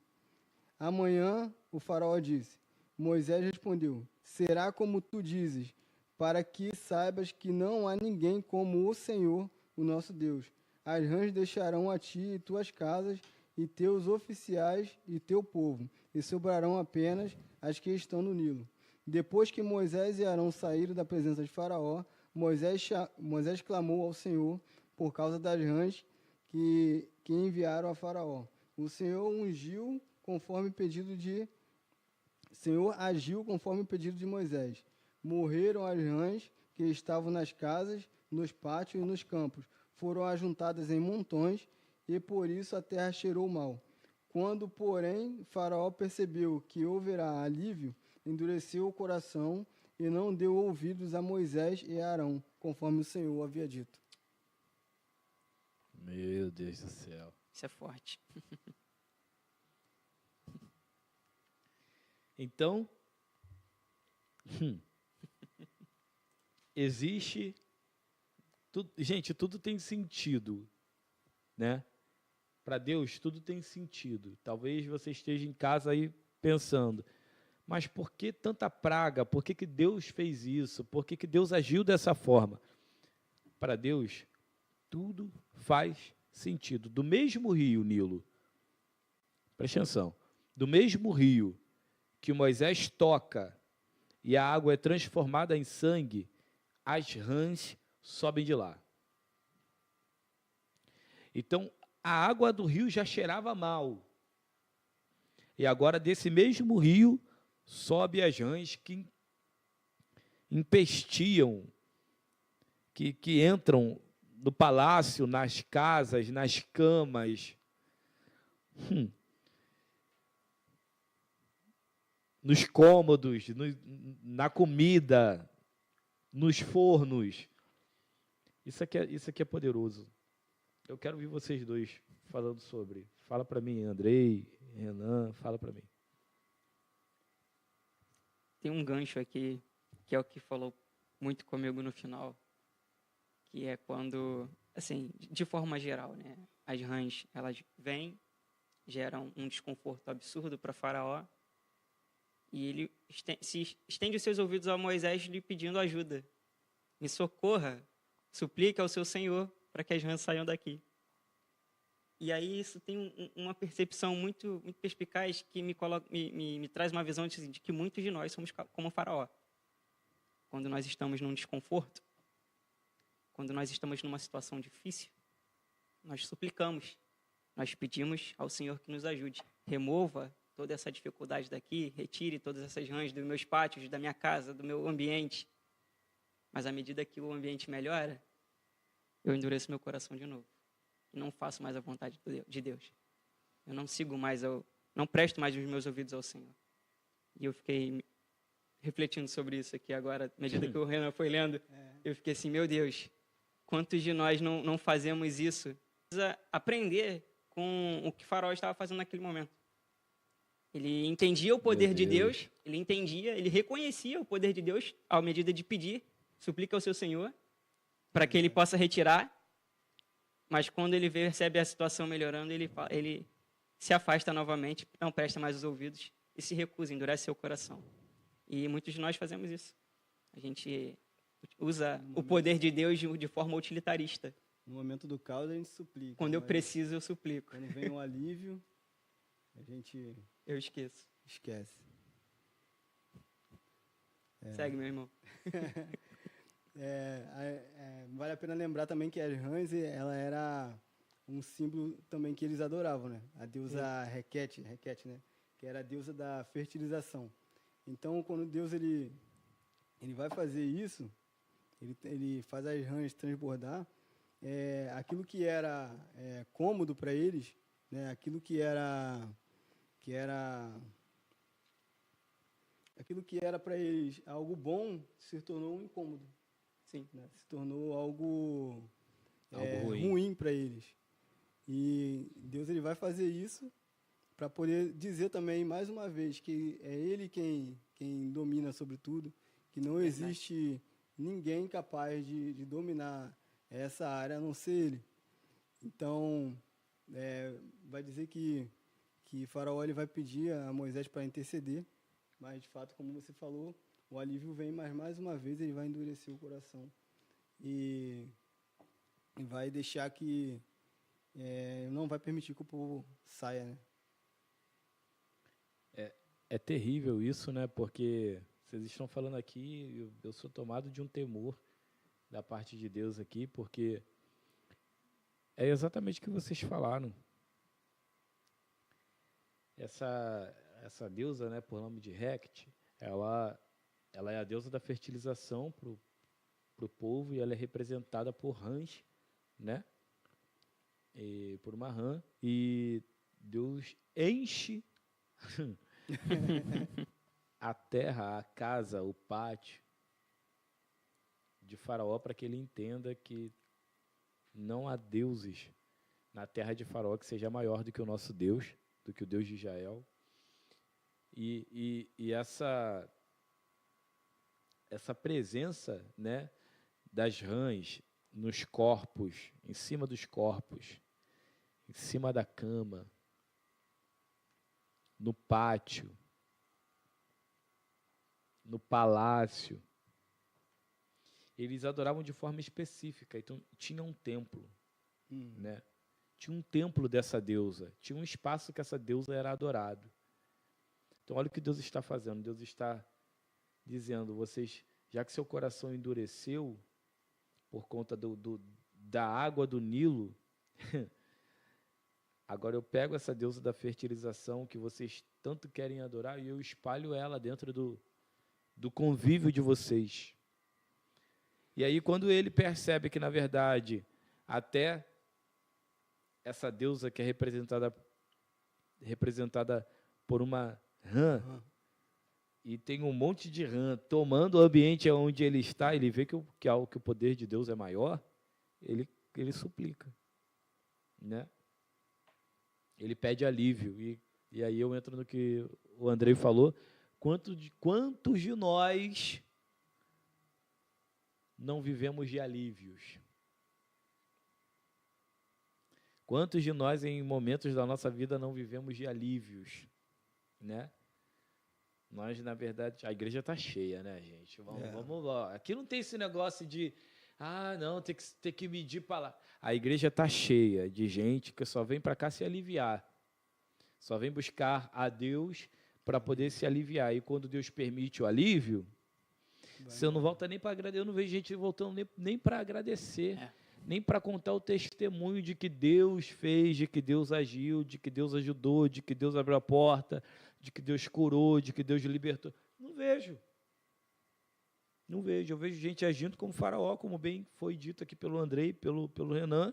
Amanhã, o faraó disse. Moisés respondeu, será como tu dizes, para que saibas que não há ninguém como o Senhor, o nosso Deus. As rãs deixarão a ti e tuas casas, e teus oficiais e teu povo, e sobrarão apenas as que estão no Nilo. Depois que Moisés e Arão saíram da presença de Faraó, Moisés clamou ao Senhor por causa das rãs que enviaram a Faraó. O Senhor agiu conforme o pedido de Moisés. Morreram as rãs que estavam nas casas, nos pátios e nos campos. Foram ajuntadas em montões, e por isso a terra cheirou mal. Quando, porém, Faraó percebeu que houverá alívio, endureceu o coração e não deu ouvidos a Moisés e a Arão, conforme o Senhor havia dito. Meu Deus do céu. Isso é forte. Então, existe... gente, tudo tem sentido, né? Para Deus, tudo tem sentido. Talvez você esteja em casa aí pensando, mas por que tanta praga? Por que Deus fez isso? Por que Deus agiu dessa forma? Para Deus, tudo faz sentido. Do mesmo rio Nilo, preste atenção, do mesmo rio que Moisés toca e a água é transformada em sangue, as rãs sobem de lá. Então, a água do rio já cheirava mal. E agora, desse mesmo rio, sobe as rãs que empestiam, que entram no palácio, nas casas, nas camas, nos cômodos, na comida, nos fornos. Isso aqui é poderoso. Eu quero ouvir vocês dois falando sobre. Fala para mim, Andrei, Renan, fala para mim. Tem um gancho aqui, que é o que falou muito comigo no final, que é quando, assim, de forma geral, né? As rãs, elas vêm, geram um desconforto absurdo para Faraó, e ele estende os seus ouvidos a Moisés lhe pedindo ajuda. Me socorra, suplique ao seu Senhor para que as rãs saiam daqui. E aí isso tem uma percepção muito, muito perspicaz que me traz uma visão de que muitos de nós somos como Faraó. Quando nós estamos num desconforto, quando nós estamos numa situação difícil, nós suplicamos, nós pedimos ao Senhor que nos ajude. Remova toda essa dificuldade daqui, retire todas essas rãs dos meus pátios, da minha casa, do meu ambiente. Mas à medida que o ambiente melhora, eu endureço meu coração de novo. E não faço mais a vontade de Deus. Eu não sigo mais, não presto mais os meus ouvidos ao Senhor. E eu fiquei refletindo sobre isso aqui agora, à medida que o Renan foi lendo, eu fiquei assim, meu Deus, quantos de nós não fazemos isso? Precisa aprender com o que Faraó estava fazendo naquele momento. Ele entendia o poder de Deus, ele reconhecia o poder de Deus à medida de pedir, suplica ao seu Senhor, para que ele possa retirar. Mas quando ele percebe a situação melhorando, ele se afasta novamente, não presta mais os ouvidos e se recusa, endurece seu coração. E muitos de nós fazemos isso. A gente usa o poder de Deus de forma utilitarista. No momento do caos, a gente suplica. Quando eu preciso, eu suplico. Quando vem um alívio, a gente... Eu esqueço. Esquece. Segue, meu irmão. Vale a pena lembrar também que as rãs, ela era um símbolo também que eles adoravam, né? A deusa Requete, né? Que era a deusa da fertilização. Então, quando Deus ele vai fazer isso, ele faz as rãs transbordar, aquilo que era cômodo para eles, né? Aquilo que era para eles algo bom se tornou um incômodo. Sim. Né? Se tornou algo ruim, ruim para eles. E Deus ele vai fazer isso para poder dizer também, mais uma vez, que é Ele quem domina sobre tudo, que não existe ninguém capaz de dominar essa área a não ser ele. Então, vai dizer que Faraó ele vai pedir a Moisés para interceder, mas, de fato, como você falou, o alívio vem, mas mais uma vez ele vai endurecer o coração e vai deixar que não vai permitir que o povo saia, né? É terrível isso, né? Porque vocês estão falando aqui, eu sou tomado de um temor da parte de Deus aqui, porque é exatamente o que vocês falaram. Essa deusa, né, por nome de Hecate, ela é a deusa da fertilização para o povo, e ela é representada por rãs, né? Por uma rã, e Deus enche a terra, a casa, o pátio de Faraó, para que ele entenda que não há deuses na terra de Faraó que seja maior do que o nosso Deus, do que o Deus de Israel. E essa presença, né, das rãs nos corpos, em cima dos corpos, em cima da cama, no pátio, no palácio. Eles adoravam de forma específica. Então, tinha um templo, né? Tinha um templo dessa deusa. Tinha um espaço que essa deusa era adorada. Então, olha o que Deus está fazendo. Deus está dizendo, vocês, já que seu coração endureceu por conta da água do Nilo, agora eu pego essa deusa da fertilização que vocês tanto querem adorar e eu espalho ela dentro do convívio de vocês. E aí, quando ele percebe que, na verdade, até essa deusa que é representada por uma rã, e tem um monte de rã tomando o ambiente onde ele está, ele vê que o poder de Deus é maior, ele suplica, né? Ele pede alívio. E aí eu entro no que o Andrei falou. Quantos de nós não vivemos de alívios? Quantos de nós, em momentos da nossa vida, não vivemos de alívios, né? Nós, na verdade, a igreja está cheia, né, gente? Vamos lá. Aqui não tem esse negócio de, não, tem que medir para lá. A igreja está cheia de gente que só vem para cá se aliviar. Só vem buscar a Deus para poder se aliviar. E quando Deus permite o alívio, você não volta nem para agradecer. Eu não vejo gente voltando nem para agradecer, nem para contar o testemunho de que Deus fez, de que Deus agiu, de que Deus ajudou, de que Deus abriu a porta, de que Deus curou, de que Deus libertou. Não vejo. Não vejo. Eu vejo gente agindo como Faraó, como bem foi dito aqui pelo Andrei, pelo Renan.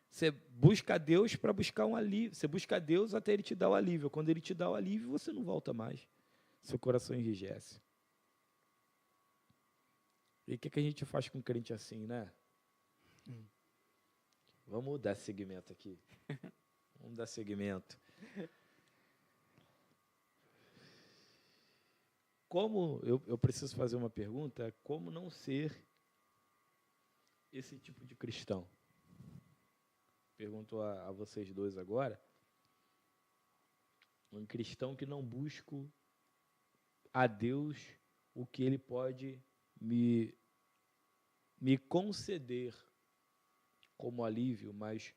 Você busca Deus para buscar um alívio. Você busca Deus até Ele te dar o alívio. Quando Ele te dá o alívio, você não volta mais. Seu coração enrijece. E o que a gente faz com um crente assim, né? Vamos dar seguimento aqui. Vamos dar seguimento. Como eu preciso fazer uma pergunta, como não ser esse tipo de cristão? Pergunto a vocês dois agora. Um cristão que não busca a Deus o que Ele pode me conceder como alívio, mas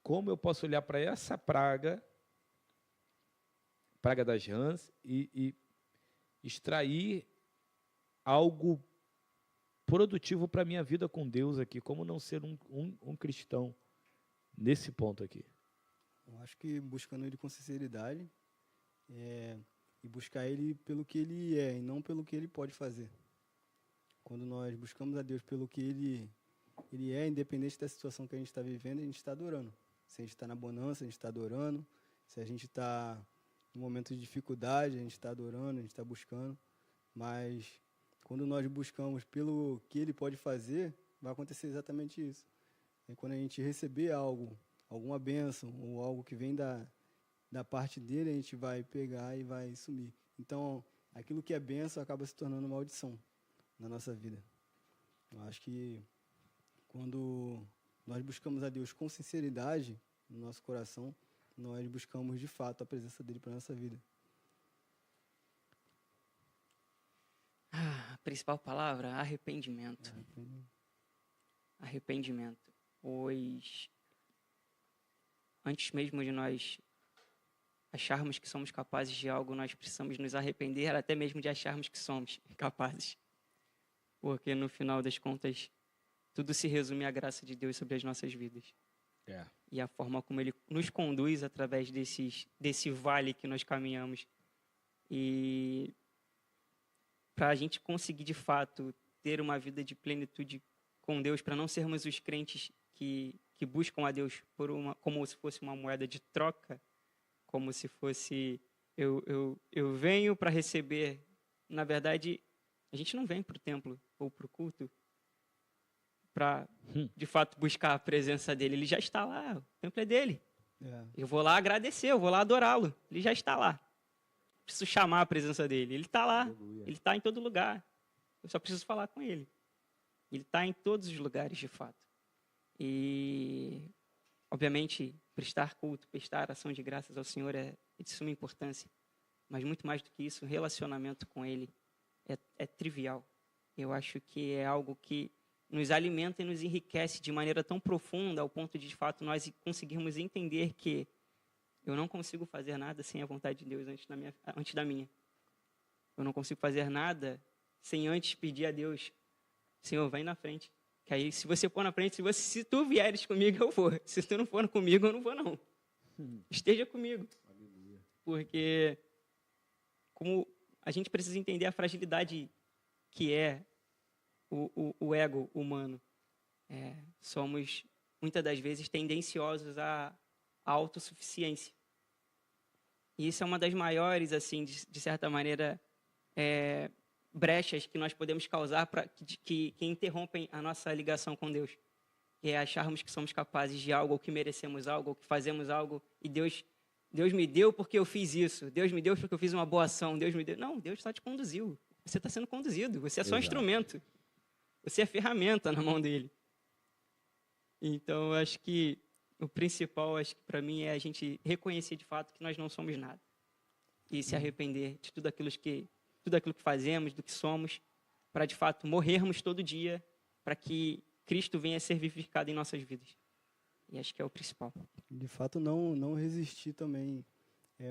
como eu posso olhar para essa praga das rãs, e extrair algo produtivo para a minha vida com Deus aqui? Como não ser um cristão nesse ponto aqui? Eu acho que buscando Ele com sinceridade e buscar Ele pelo que Ele é e não pelo que Ele pode fazer. Quando nós buscamos a Deus pelo que Ele é, independente da situação que a gente está vivendo, a gente está adorando. Se a gente está na bonança, a gente está adorando. Se a gente está no momento de dificuldade, a gente está adorando, a gente está buscando. Mas quando nós buscamos pelo que Ele pode fazer, vai acontecer exatamente isso. E quando a gente receber algo, alguma bênção ou algo que vem da parte dele, a gente vai pegar e vai sumir. Então, aquilo que é bênção acaba se tornando maldição. na nossa vida. Eu acho que quando nós buscamos a Deus com sinceridade no nosso coração, nós buscamos de fato a presença dele para a nossa vida. A principal palavra, arrependimento. Arrependimento. Pois antes mesmo de nós acharmos que somos capazes de algo, nós precisamos nos arrepender até mesmo de acharmos que somos capazes. Porque no final das contas, tudo se resume à graça de Deus sobre as nossas vidas. E a forma como Ele nos conduz através desse vale que nós caminhamos. E para a gente conseguir, de fato, ter uma vida de plenitude com Deus, para não sermos os crentes que buscam a Deus como se fosse uma moeda de troca, como se fosse eu venho para receber. Na verdade, a gente não vem para o templo ou para o culto para, de fato, buscar a presença dele. Ele já está lá, o templo é dele. Eu vou lá agradecer, eu vou lá adorá-lo. Ele já está lá. Preciso chamar a presença dele. Ele está lá, ele está em todo lugar. Eu só preciso falar com ele. Ele está em todos os lugares, de fato. E, obviamente, prestar culto, prestar ação de graças ao Senhor é de suma importância. Mas, muito mais do que isso, o relacionamento com ele é trivial. Eu acho que é algo que nos alimenta e nos enriquece de maneira tão profunda, ao ponto de fato, nós conseguirmos entender que eu não consigo fazer nada sem a vontade de Deus antes da minha. Eu não consigo fazer nada sem antes pedir a Deus, Senhor, vai na frente. Que aí, se você for na frente, se tu vieres comigo, eu vou. Se tu não for comigo, eu não vou, não. Esteja comigo. Aleluia. Porque como a gente precisa entender a fragilidade que é o ego humano. Somos, muitas das vezes, tendenciosos à autossuficiência. E isso é uma das maiores, assim, de certa maneira, brechas que nós podemos causar que interrompem a nossa ligação com Deus. Que é acharmos que somos capazes de algo, ou que merecemos algo, ou que fazemos algo, e Deus me deu porque eu fiz isso. Deus me deu porque eu fiz uma boa ação. Deus me deu. Não, Deus só te conduziu. Você está sendo conduzido. Você é só um instrumento. Você é ferramenta na mão dele. Então, eu acho que o principal, para mim, é a gente reconhecer de fato que nós não somos nada. E se arrepender de tudo aquilo que fazemos, do que somos, para de fato morrermos todo dia, para que Cristo venha a ser vivificado em nossas vidas. E acho que é o principal. De fato, não resistir também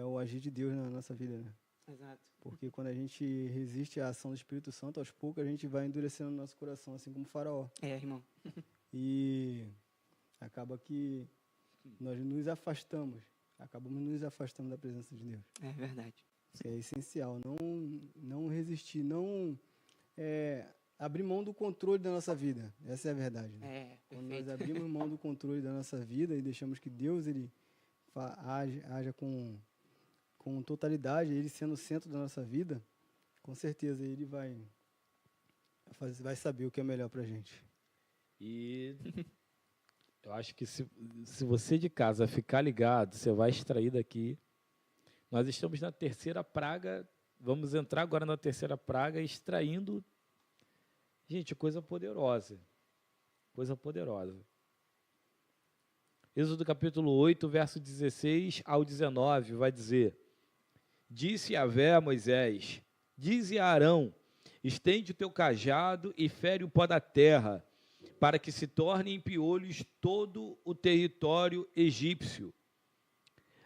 ao agir de Deus na nossa vida, né? Exato. Porque quando a gente resiste à ação do Espírito Santo, aos poucos a gente vai endurecendo o nosso coração, assim como o Faraó. Irmão. E acaba que nós acabamos nos afastando da presença de Deus. É verdade. Isso é essencial, não resistir, não abrir mão do controle da nossa vida. Essa é a verdade. Né? Quando nós abrimos mão do controle da nossa vida e deixamos que Deus ele haja com totalidade, ele sendo o centro da nossa vida, com certeza ele vai saber o que é melhor para a gente. E eu acho que se você de casa ficar ligado, você vai extrair daqui. Nós estamos na terceira praga, vamos entrar agora na terceira praga, extraindo, gente, coisa poderosa. Coisa poderosa. Êxodo capítulo 8, verso 16 ao 19, vai dizer: Disse Yahvé a Moisés, dize a Arão, estende o teu cajado e fere o pó da terra, para que se torne em piolhos todo o território egípcio.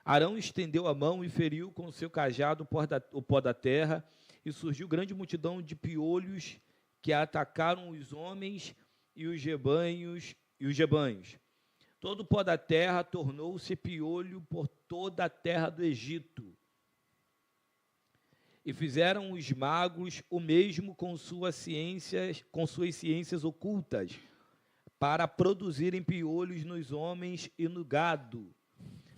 Arão estendeu a mão e feriu com o seu cajado o pó da terra, e surgiu grande multidão de piolhos que atacaram os homens e os rebanhos. Todo o pó da terra tornou-se piolho por toda a terra do Egito. E fizeram os magos o mesmo com suas ciências ocultas, para produzirem piolhos nos homens e no gado,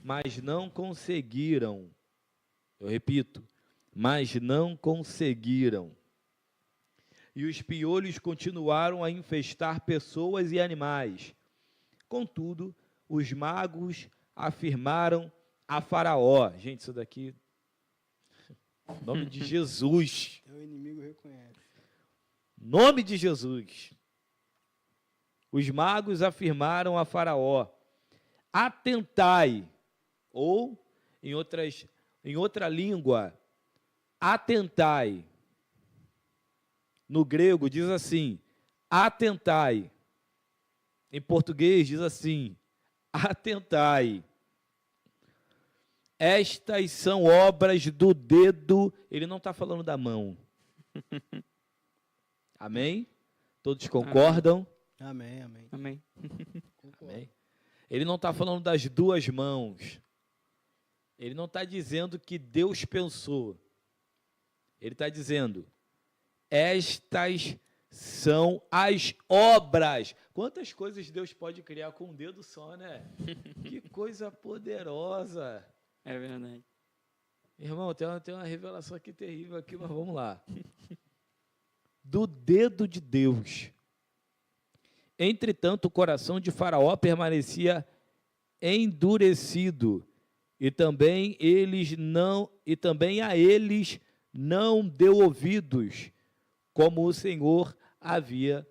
mas não conseguiram. Eu repito, mas não conseguiram. E os piolhos continuaram a infestar pessoas e animais. Contudo, os magos afirmaram a Faraó. Gente, isso daqui, em nome de Jesus. O inimigo reconhece. Nome de Jesus. Os magos afirmaram a Faraó: atentai, ou, em outra língua, atentai. No grego diz assim, atentai. Em português diz assim, atentai. Estas são obras do dedo. Ele não está falando da mão. Amém? Todos concordam? Amém, amém. Amém. Amém. Ele não está falando das duas mãos. Ele não está dizendo que Deus pensou. Ele está dizendo, estas são as obras. Quantas coisas Deus pode criar com um dedo só, né? Que coisa poderosa. É verdade. Irmão, tem uma revelação aqui terrível aqui, mas vamos lá. Do dedo de Deus. Entretanto, o coração de Faraó permanecia endurecido, e também a eles não deu ouvidos, como o Senhor havia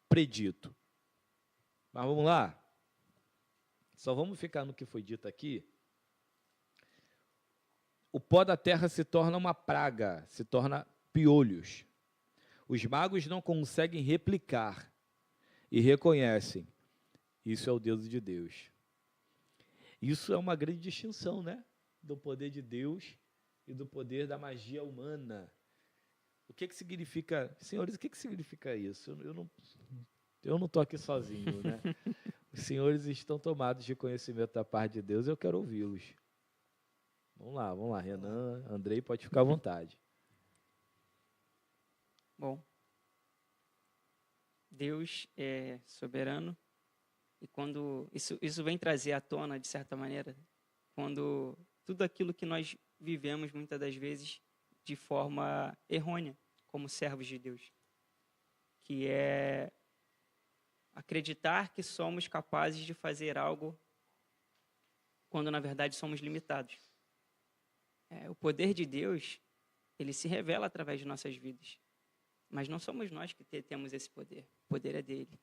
predito. Mas vamos lá. Só vamos ficar no que foi dito aqui. O pó da terra se torna uma praga, se torna piolhos. Os magos não conseguem replicar e reconhecem. Isso é o dedo de Deus. Isso é uma grande distinção, né? Do poder de Deus e do poder da magia humana. O que significa, senhores, o que significa isso? Eu não estou aqui sozinho, né? Os senhores estão tomados de conhecimento da parte de Deus, eu quero ouvi-los. Vamos lá, Renan, Andrei, pode ficar à vontade. Bom, Deus é soberano, e quando isso vem trazer à tona, de certa maneira, quando tudo aquilo que nós vivemos, muitas das vezes, de forma errônea, como servos de Deus, que é acreditar que somos capazes de fazer algo quando, na verdade, somos limitados. O poder de Deus, ele se revela através de nossas vidas. Mas não somos nós que temos esse poder. O poder é dele.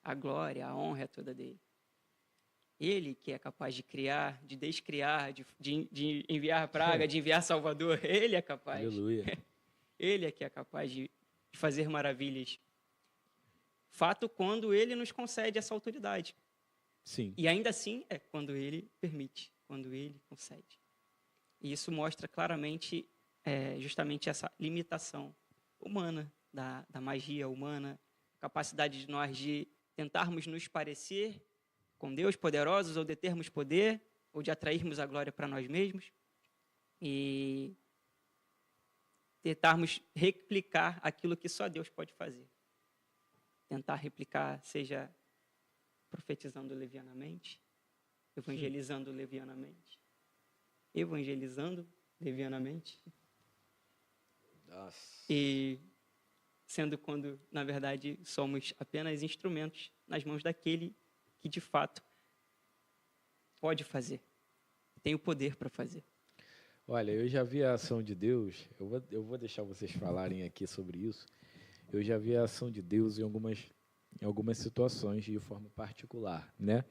A glória, a honra é toda dele. Ele que é capaz de criar, de descriar, de enviar praga, de enviar salvador. Ele é capaz. Aleluia. Ele é que é capaz de fazer maravilhas. Fato quando ele nos concede essa autoridade. Sim. E ainda assim é quando ele permite, quando ele concede. E isso mostra claramente justamente essa limitação humana, da magia humana, a capacidade de nós de tentarmos nos parecer com Deus poderosos, ou de termos poder, ou de atrairmos a glória para nós mesmos, e tentarmos replicar aquilo que só Deus pode fazer. Tentar replicar, seja profetizando levianamente, evangelizando levianamente, Nossa. e sendo quando, na verdade, somos apenas instrumentos nas mãos daquele que, de fato, pode fazer, tem o poder para fazer. Olha, eu já vi a ação de Deus, eu vou deixar vocês falarem aqui sobre isso. Eu já vi a ação de Deus em algumas situações de forma particular, né?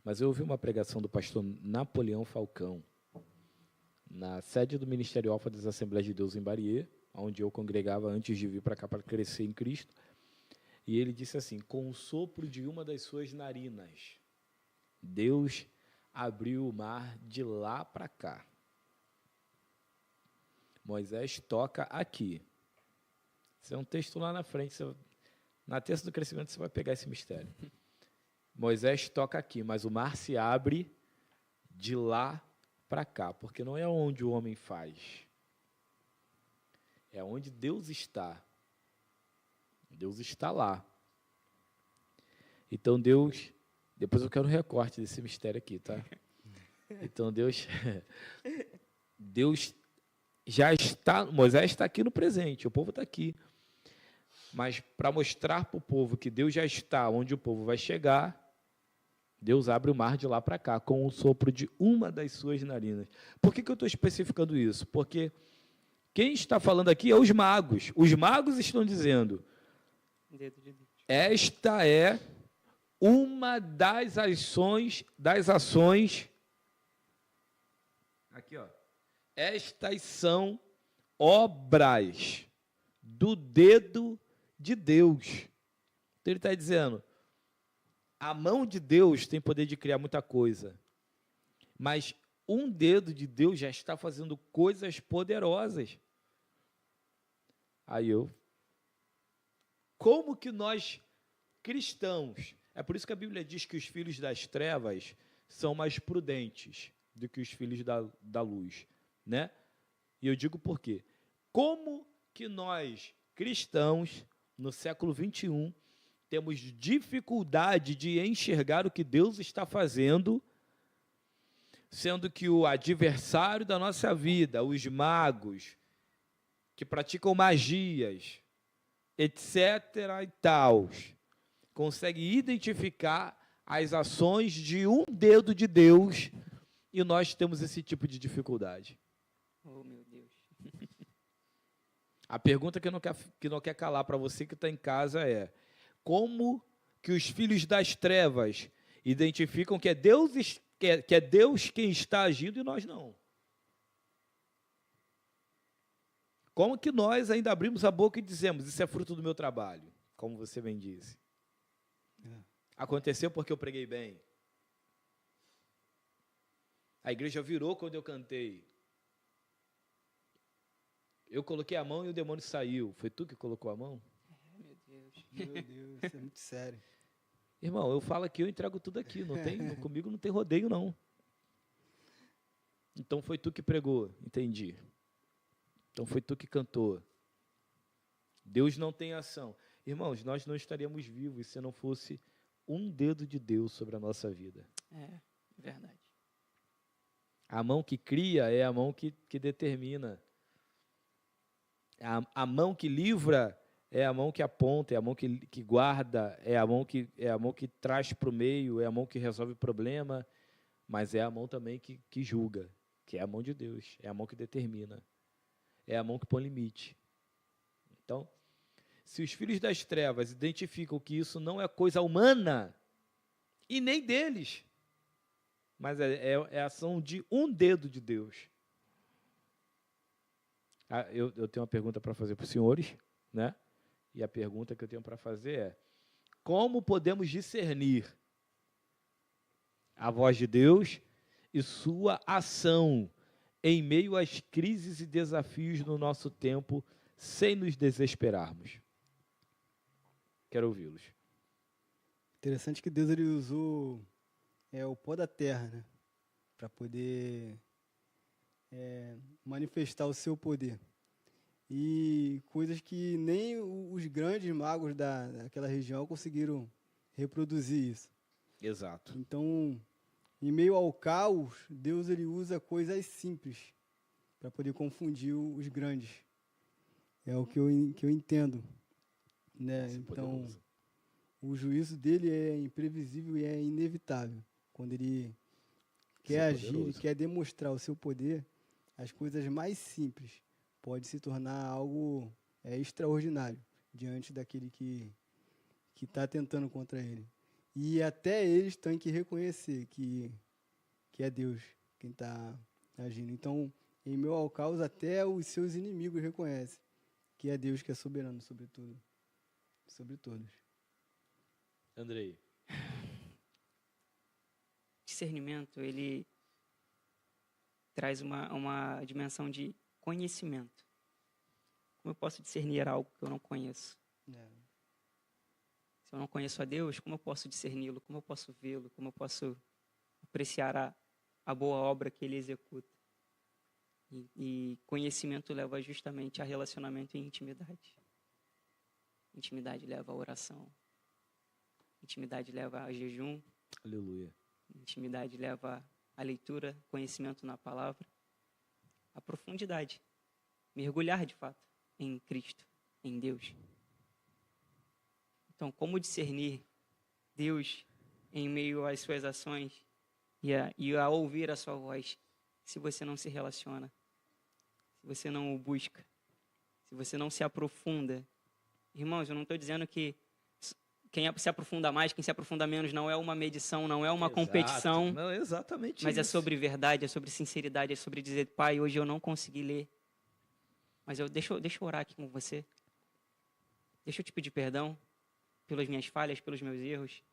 Mas eu ouvi uma pregação do pastor Napoleão Falcão, na sede do Ministério Alfa das Assembleias de Deus em Bariê, onde eu congregava antes de vir para cá para crescer em Cristo. E ele disse assim, com o sopro de uma das suas narinas, Deus abriu o mar de lá para cá. Moisés toca aqui. Isso é um texto lá na frente. Na terça do crescimento você vai pegar esse mistério. Moisés toca aqui, mas o mar se abre de lá para cá, porque não é onde o homem faz. É onde Deus está. Deus está lá. Então Deus... Depois eu quero um recorte desse mistério aqui, tá? Então Deus já está... Moisés está aqui no presente, o povo está aqui. Mas para mostrar para o povo que Deus já está onde o povo vai chegar, Deus abre o mar de lá para cá, com o sopro de uma das suas narinas. Por que eu estou especificando isso? Porque quem está falando aqui é os magos. Os magos estão dizendo, Dedo de Deus. Esta é uma das ações. Aqui, ó. Estas são obras do dedo de Deus. Então ele está dizendo, a mão de Deus tem poder de criar muita coisa, mas um dedo de Deus já está fazendo coisas poderosas. Como que nós, cristãos, é por isso que a Bíblia diz que os filhos das trevas são mais prudentes do que os filhos da luz, né? E eu digo por quê? Como que nós, cristãos, no século 21, temos dificuldade de enxergar o que Deus está fazendo, sendo que o adversário da nossa vida, os magos, que praticam magias, etc. e tal, consegue identificar as ações de um dedo de Deus e nós temos esse tipo de dificuldade. Oh, meu Deus. A pergunta que não quer calar para você que está em casa é: como que os filhos das trevas identificam que é Deus quem está agindo e nós não? Como que nós ainda abrimos a boca e dizemos, isso é fruto do meu trabalho, como você bem disse? Aconteceu porque eu preguei bem. A igreja virou quando eu cantei. Eu coloquei a mão e o demônio saiu. Foi tu que colocou a mão? Meu Deus. Meu Deus, isso é muito sério. Irmão, eu falo aqui, eu entrego tudo aqui. Comigo não tem rodeio, não. Então foi tu que pregou, entendi. Então foi tu que cantou. Deus não tem ação. Irmãos, nós não estaríamos vivos se não fosse um dedo de Deus sobre a nossa vida. É, verdade. A mão que cria é a mão que determina. A mão que livra é a mão que aponta, é a mão que guarda, é a mão que traz para o meio, é a mão que resolve o problema, mas é a mão também que julga, que é a mão de Deus, é a mão que determina, é a mão que põe limite. Então, se os filhos das trevas identificam que isso não é coisa humana, e nem deles, mas é a ação de um dedo de Deus. Eu tenho uma pergunta para fazer para os senhores, né? E a pergunta que eu tenho para fazer é: como podemos discernir a voz de Deus e sua ação em meio às crises e desafios no nosso tempo, sem nos desesperarmos? Quero ouvi-los. Interessante que Deus ele usou o pó da terra, né, para poder manifestar o seu poder. E coisas que nem os grandes magos daquela região conseguiram reproduzir isso. Exato. Então, em meio ao caos, Deus ele usa coisas simples para poder confundir os grandes. É o que eu entendo, né? Nossa, então, poderoso. O juízo dele é imprevisível e é inevitável. Quando ele quer agir, ele quer demonstrar o seu poder, as coisas mais simples pode se tornar algo extraordinário diante daquele que está tentando contra ele. E até eles têm que reconhecer que é Deus quem está agindo. Então, em meio ao caos, até os seus inimigos reconhecem que é Deus que é soberano sobre tudo, sobre todos. Andrei. Discernimento, ele traz uma dimensão de conhecimento. Como eu posso discernir algo que eu não conheço? Se eu não conheço a Deus, como eu posso discerni-lo? Como eu posso vê-lo? Como eu posso apreciar a boa obra que ele executa? E conhecimento leva justamente a relacionamento e intimidade. Intimidade leva a oração. Intimidade leva a jejum. Aleluia. Intimidade leva a leitura, conhecimento na palavra. A profundidade. Mergulhar, de fato, em Cristo, em Deus. Então, como discernir Deus em meio às suas ações e a ouvir a sua voz, se você não se relaciona, se você não o busca, se você não se aprofunda Irmãos, eu não estou dizendo que quem se aprofunda mais, quem se aprofunda menos, não é uma medição, não é uma Exato. competição, Não, exatamente mas isso. é sobre verdade, é sobre sinceridade, é sobre dizer, Pai, hoje eu não consegui ler, mas deixa eu orar aqui com você. Deixa eu te pedir perdão pelas minhas falhas, pelos meus erros,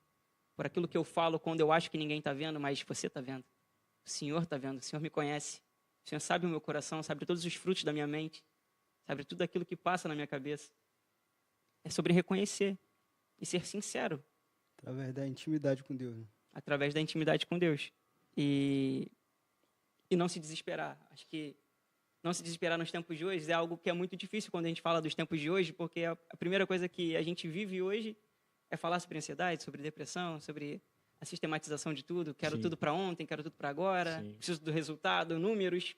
por aquilo que eu falo quando eu acho que ninguém está vendo, mas você está vendo. O Senhor está vendo, o Senhor me conhece. O Senhor sabe o meu coração, sabe todos os frutos da minha mente, sabe tudo aquilo que passa na minha cabeça. É sobre reconhecer e ser sincero. Através da intimidade com Deus. Né? Através da intimidade com Deus. E não se desesperar. Acho que não se desesperar nos tempos de hoje é algo que é muito difícil quando a gente fala dos tempos de hoje, porque a primeira coisa que a gente vive hoje é falar sobre ansiedade, sobre depressão, sobre a sistematização de tudo. Quero tudo para ontem, quero tudo para agora, preciso do resultado, números.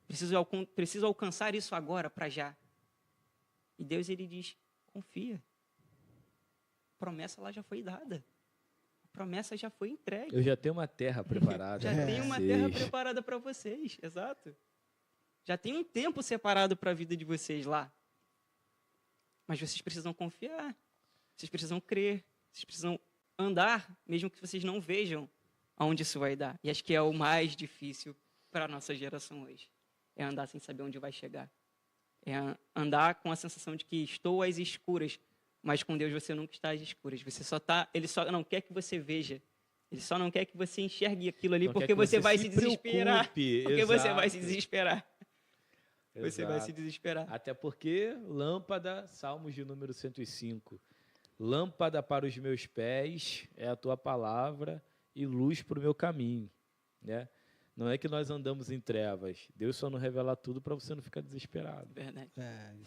Preciso alcançar isso agora, para já. E Deus, ele diz, confia. A promessa lá já foi dada. A promessa já foi entregue. Eu já tenho uma terra preparada. Já tenho uma terra preparada para vocês, exato. Já tem um tempo separado para a vida de vocês lá. Mas vocês precisam confiar. Vocês precisam crer. Vocês precisam andar, mesmo que vocês não vejam aonde isso vai dar. E acho que é o mais difícil para a nossa geração hoje. É andar sem saber onde vai chegar. É andar com a sensação de que estou às escuras, mas com Deus você nunca está às escuras. Ele só não quer que você veja. Ele só não quer que você enxergue aquilo ali, porque você vai se desesperar. Porque você vai se desesperar. Você vai se desesperar. Até porque, lâmpada, Salmos de número 105. Lâmpada para os meus pés é a tua palavra e luz para o meu caminho. Né? Não é que nós andamos em trevas. Deus só não revela tudo para você não ficar desesperado. Verdade.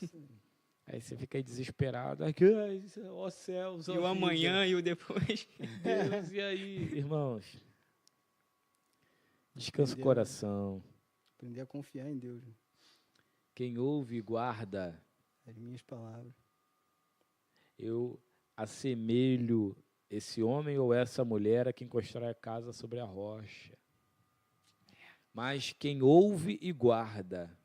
Isso aí. Aí você fica aí desesperado. Ó céus, e o amanhã e o depois. Deus, e aí, irmãos? Descansa o coração. Aprender a confiar em Deus. Quem ouve e guarda as minhas palavras. Eu assemelho esse homem ou essa mulher a quem constrói a casa sobre a rocha. Mas quem ouve e guarda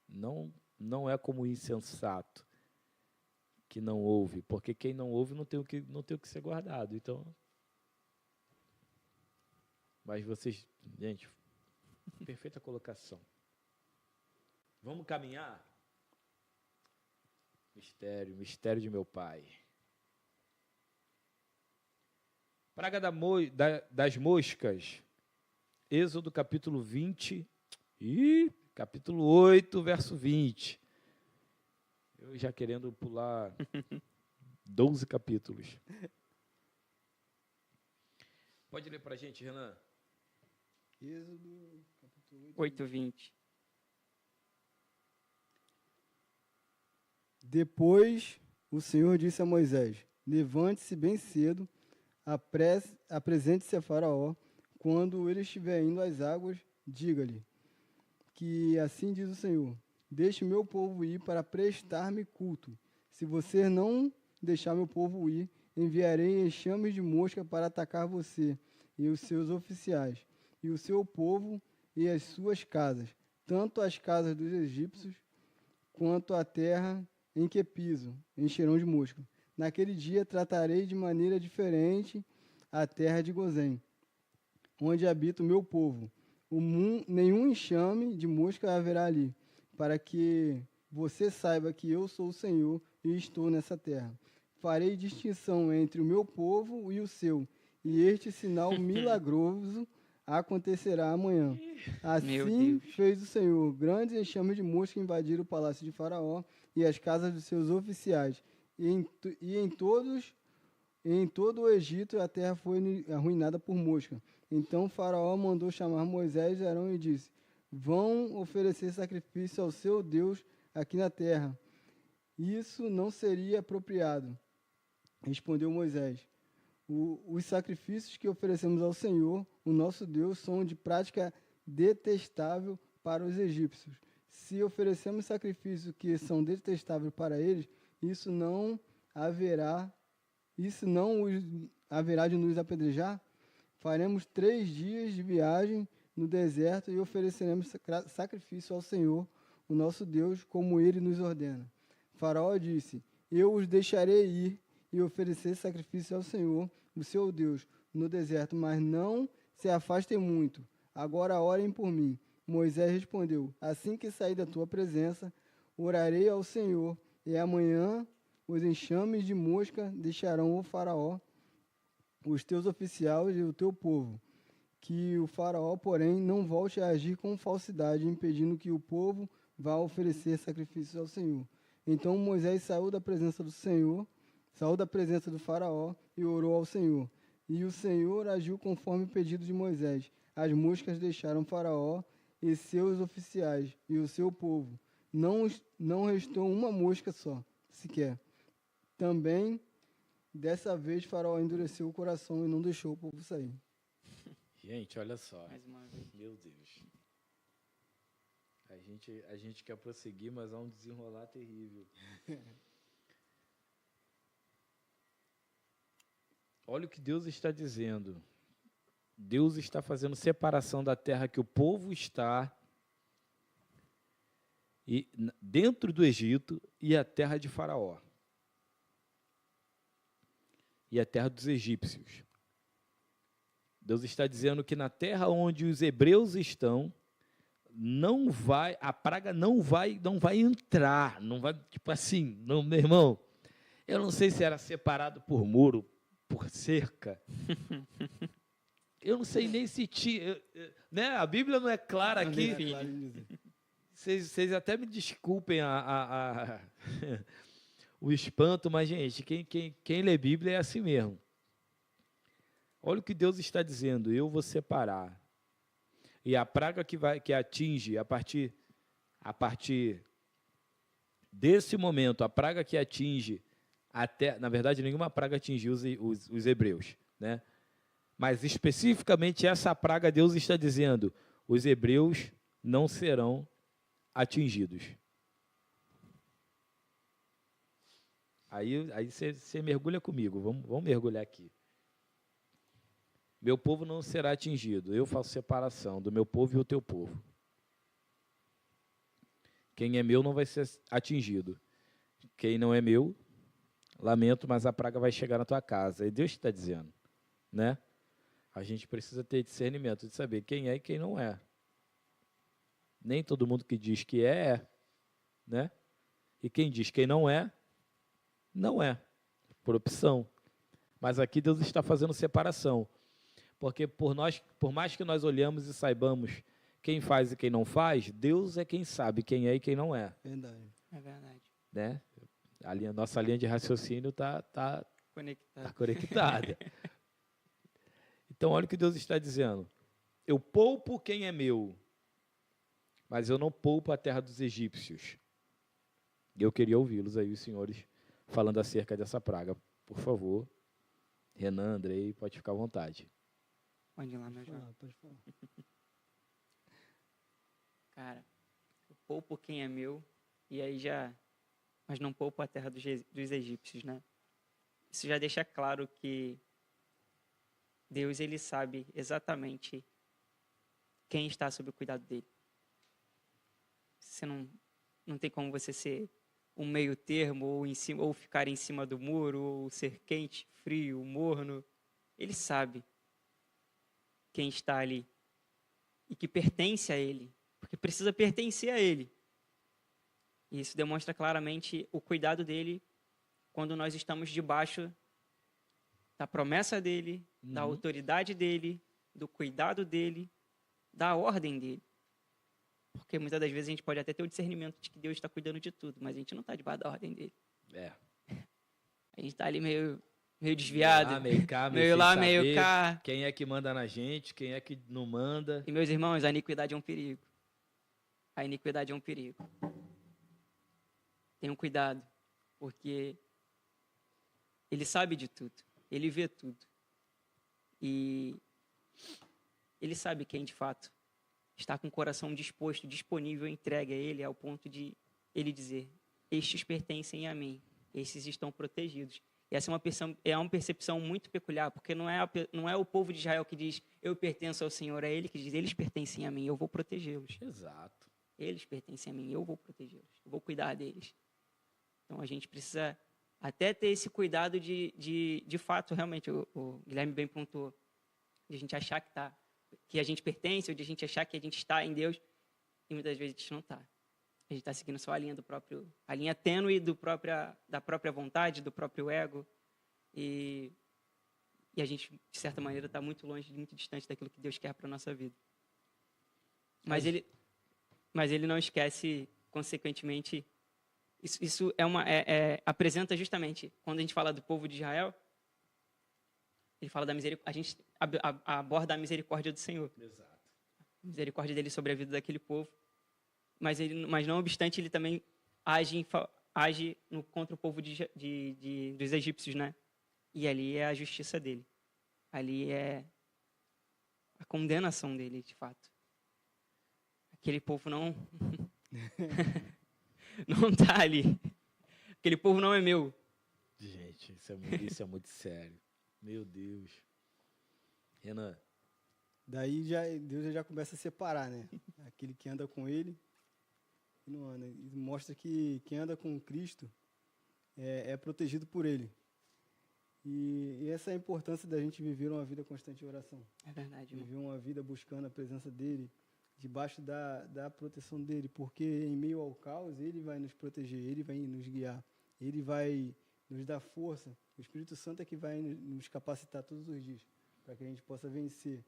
não é como o insensato que não ouve, porque quem não ouve não tem o que ser guardado. Então, mas vocês, gente, perfeita colocação. Vamos caminhar? Mistério de meu Pai. Praga das moscas. Êxodo capítulo 20 e capítulo 8, verso 20. Eu já querendo pular 12 capítulos. Pode ler para a gente, Renan? Êxodo capítulo 8, 20. Depois o Senhor disse a Moisés: levante-se bem cedo, apresente-se a Faraó. Quando ele estiver indo às águas, diga-lhe que assim diz o Senhor: deixe meu povo ir para prestar-me culto. Se você não deixar meu povo ir, enviarei enxames de mosca para atacar você e os seus oficiais, e o seu povo e as suas casas, tanto as casas dos egípcios quanto a terra em que piso, encherão de mosca. Naquele dia tratarei de maneira diferente a terra de Gozém, onde habita o meu povo. Nenhum enxame de mosca haverá ali, para que você saiba que eu sou o Senhor e estou nessa terra. Farei distinção entre o meu povo e o seu, e este sinal milagroso acontecerá amanhã. Assim fez o Senhor. Grandes enxames de mosca invadiram o palácio de Faraó e as casas dos seus oficiais. Em todo o Egito a terra foi arruinada por mosca. Então Faraó mandou chamar Moisés e Arão e disse: vão oferecer sacrifício ao seu Deus aqui na terra. Isso não seria apropriado. Respondeu Moisés: os sacrifícios que oferecemos ao Senhor, o nosso Deus, são de prática detestável para os egípcios. Se oferecemos sacrifícios que são detestáveis para eles, isso não haverá de nos apedrejar? Faremos 3 dias de viagem no deserto e ofereceremos sacrifício ao Senhor, o nosso Deus, como Ele nos ordena. Faraó disse: Eu os deixarei ir e oferecer sacrifício ao Senhor, o seu Deus, no deserto, mas não se afastem muito. Agora orem por mim. Moisés respondeu: Assim que sair da tua presença, orarei ao Senhor, e amanhã os enxames de mosca deixarão o Faraó, os teus oficiais e o teu povo. Que o Faraó, porém, não volte a agir com falsidade, impedindo que o povo vá oferecer sacrifícios ao Senhor. Então Moisés saiu da presença do Faraó e orou ao Senhor. E o Senhor agiu conforme o pedido de Moisés. As moscas deixaram Faraó e seus oficiais e o seu povo. Não restou uma mosca só, sequer. Também, dessa vez, Faraó endureceu o coração e não deixou o povo sair. Gente, olha só. Mais uma vez. Meu Deus. A gente quer prosseguir, mas há um desenrolar terrível. Olha o que Deus está dizendo. Deus está fazendo separação da terra que o povo está dentro do Egito e a terra de Faraó. E a terra dos egípcios. Deus está dizendo que na terra onde os hebreus estão, a praga não vai entrar, não vai, tipo assim, não, meu irmão, eu não sei se era separado por muro, por cerca, eu não sei nem se tinha, né, a Bíblia não é clara aqui, vocês até me desculpem o espanto, mas, gente, quem lê Bíblia é assim mesmo. Olha o que Deus está dizendo, eu vou separar. E a praga que atinge, a partir desse momento, a praga que atinge, na verdade, nenhuma praga atingiu os hebreus, né? Mas, especificamente, essa praga, Deus está dizendo, os hebreus não serão atingidos. Aí você mergulha comigo, vamos mergulhar aqui. Meu povo não será atingido. Eu faço separação do meu povo e o teu povo. Quem é meu não vai ser atingido. Quem não é meu, lamento, mas a praga vai chegar na tua casa. É Deus que está dizendo, né? A gente precisa ter discernimento de saber quem é e quem não é. Nem todo mundo que diz que é, né? E quem diz que não é, não é, por opção. Mas aqui Deus está fazendo separação. Porque por mais que nós olhamos e saibamos quem faz e quem não faz, Deus é quem sabe quem é e quem não é. Verdade. É verdade. Né? A nossa linha de raciocínio está conectada. Então, olha o que Deus está dizendo. Eu poupo quem é meu, mas eu não poupo a terra dos egípcios. E eu queria ouvi-los aí, os senhores, falando acerca dessa praga. Por favor, Renan, Andrei, pode ficar à vontade. Pode ir lá, meu jovem. Pode falar. Cara, eu poupo quem é meu, e aí mas não poupo a terra dos egípcios, né? Isso já deixa claro que Deus, ele sabe exatamente quem está sob o cuidado dele. Você não tem como você ser um meio termo, ou ficar em cima do muro, ou ser quente, frio, morno. Ele sabe quem está ali e que pertence a ele, porque precisa pertencer a ele. E isso demonstra claramente o cuidado dele quando nós estamos debaixo da promessa dele, da autoridade dele, do cuidado dele, da ordem dele. Porque muitas das vezes a gente pode até ter o discernimento de que Deus está cuidando de tudo, mas a gente não está debaixo da ordem dele. A gente está ali meio desviado, Meio cá, meio lá, meio cá. Quem é que manda na gente, quem é que não manda. E, meus irmãos, a iniquidade é um perigo. A iniquidade é um perigo. Tenham cuidado, porque ele sabe de tudo, ele vê tudo. E ele sabe quem, de fato, está com o coração disposto, disponível, entregue a ele, ao ponto de ele dizer, estes pertencem a mim, estes estão protegidos. E essa é uma percepção muito peculiar, porque não é o povo de Israel que diz, eu pertenço ao Senhor, é ele que diz, eles pertencem a mim, eu vou protegê-los. Exato. Eles pertencem a mim, eu vou protegê-los, eu vou cuidar deles. Então, a gente precisa até ter esse cuidado de fato, realmente, o Guilherme bem pontuou, de a gente achar que a gente pertence, ou de a gente achar que a gente está em Deus, e muitas vezes a gente não está. A gente está seguindo só a linha tênue da própria vontade, do próprio ego, e a gente, de certa maneira, está muito longe, muito distante daquilo que Deus quer para a nossa vida. Mas ele não esquece, consequentemente, isso apresenta justamente, quando a gente fala do povo de Israel, ele fala da misericórdia, a gente aborda a misericórdia do Senhor. Exato. A misericórdia dele sobre a vida daquele povo. Mas não obstante, ele também age contra o povo dos egípcios, né? E ali é a justiça dele. Ali é a condenação dele, de fato. Aquele povo não está ali. Aquele povo não é meu. Gente, isso é muito sério. Meu Deus. Renan. Daí Deus já começa a separar, né? Aquele que anda com ele e não anda. E mostra que quem anda com Cristo é protegido por ele. E essa é a importância da gente viver uma vida constante de oração. É verdade. Viver uma vida buscando a presença dele, debaixo da proteção dele, porque em meio ao caos ele vai nos proteger, ele vai nos guiar, ele vai nos dar força. O Espírito Santo é que vai nos capacitar todos os dias para que a gente possa vencer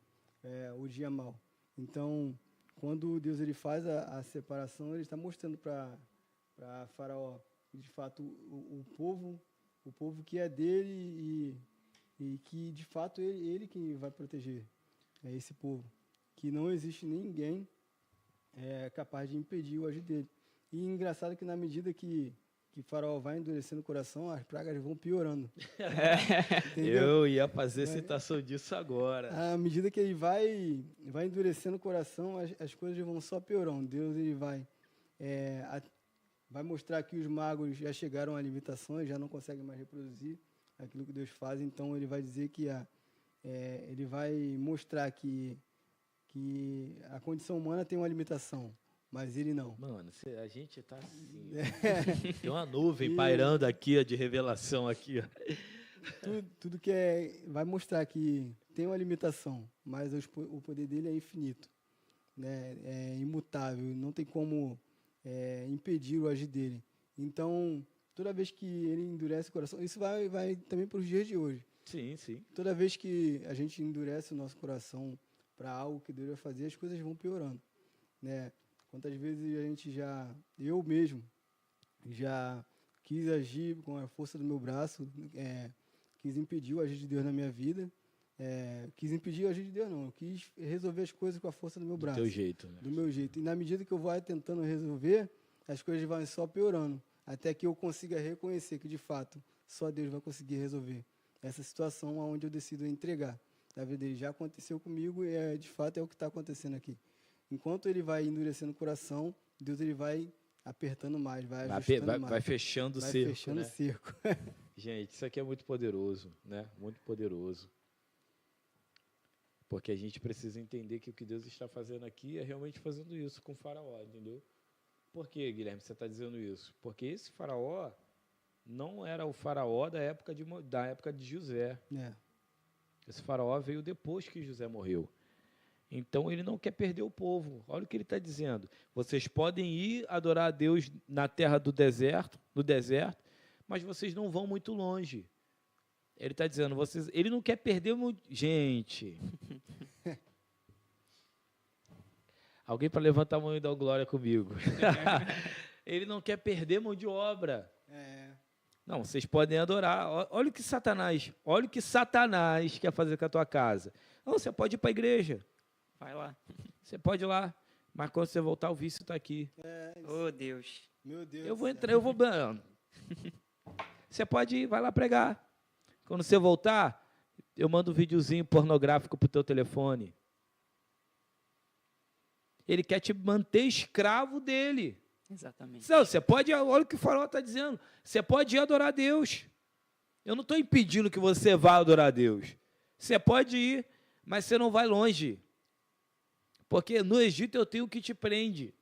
o dia mau. Então, quando Deus ele faz a separação, ele está mostrando para Faraó, de fato, o povo que é dele e que, de fato, ele que vai proteger esse povo. Que não existe ninguém capaz de impedir o agir dele. E engraçado que na medida que Faraó vai endurecendo o coração, as pragas vão piorando. Eu ia fazer citação disso agora. À medida que ele vai endurecendo o coração, as coisas vão só piorando. Deus ele vai mostrar que os magos já chegaram a limitações, já não conseguem mais reproduzir aquilo que Deus faz. Então ele vai dizer que ele vai mostrar que a condição humana tem uma limitação, mas ele não. Mano, a gente tá assim. Tem uma nuvem pairando aqui, de revelação aqui. Tudo que vai mostrar que tem uma limitação, mas o poder dele é infinito, né? É imutável, não tem como impedir o agir dele. Então, toda vez que ele endurece o coração, isso vai também para os dias de hoje. Sim, sim. Toda vez que a gente endurece o nosso coração para algo que Deus vai fazer, as coisas vão piorando, né? Quantas vezes eu mesmo, já quis agir com a força do meu braço, quis impedir o agir de Deus na minha vida, quis impedir o agir de Deus não, eu quis resolver as coisas com a força do meu braço. Do teu jeito, né? Do meu jeito. E na medida que eu vou tentando resolver, as coisas vão só piorando, até que eu consiga reconhecer que, de fato, só Deus vai conseguir resolver essa situação onde eu decido entregar. A vida dele já aconteceu comigo e, de fato, é o que está acontecendo aqui. Enquanto ele vai endurecendo o coração, Deus ele vai apertando mais, vai ajustando mais. Vai fechando o cerco. Vai fechando o cerco. Gente, isso aqui é muito poderoso, né? Muito poderoso. Porque a gente precisa entender que o que Deus está fazendo aqui é realmente fazendo isso com o Faraó, entendeu? Por que, Guilherme, você está dizendo isso? Porque esse Faraó não era o Faraó da época de José. Esse Faraó veio depois que José morreu. Então, ele não quer perder o povo. Olha o que ele está dizendo. Vocês podem ir adorar a Deus na terra do deserto, no deserto, mas vocês não vão muito longe. Ele está dizendo, ele não quer perder muito. Gente. Alguém para levantar a mão e dar glória comigo. Ele não quer perder mão de obra. Não, vocês podem adorar. Olha o que Satanás quer fazer com a tua casa. Não, você pode ir para a igreja. Vai lá. Você pode ir lá. Mas quando você voltar, o vício está aqui. Oh, Deus. Meu Deus. Eu vou. Você pode ir, vai lá pregar. Quando você voltar, eu mando um videozinho pornográfico para o teu telefone. Ele quer te manter escravo dele. Exatamente. Não, você pode, olha o que o Faraó está dizendo. Você pode ir adorar a Deus. Eu não estou impedindo que você vá adorar a Deus. Você pode ir, mas você não vai longe. Porque no Egito eu tenho o que te prende.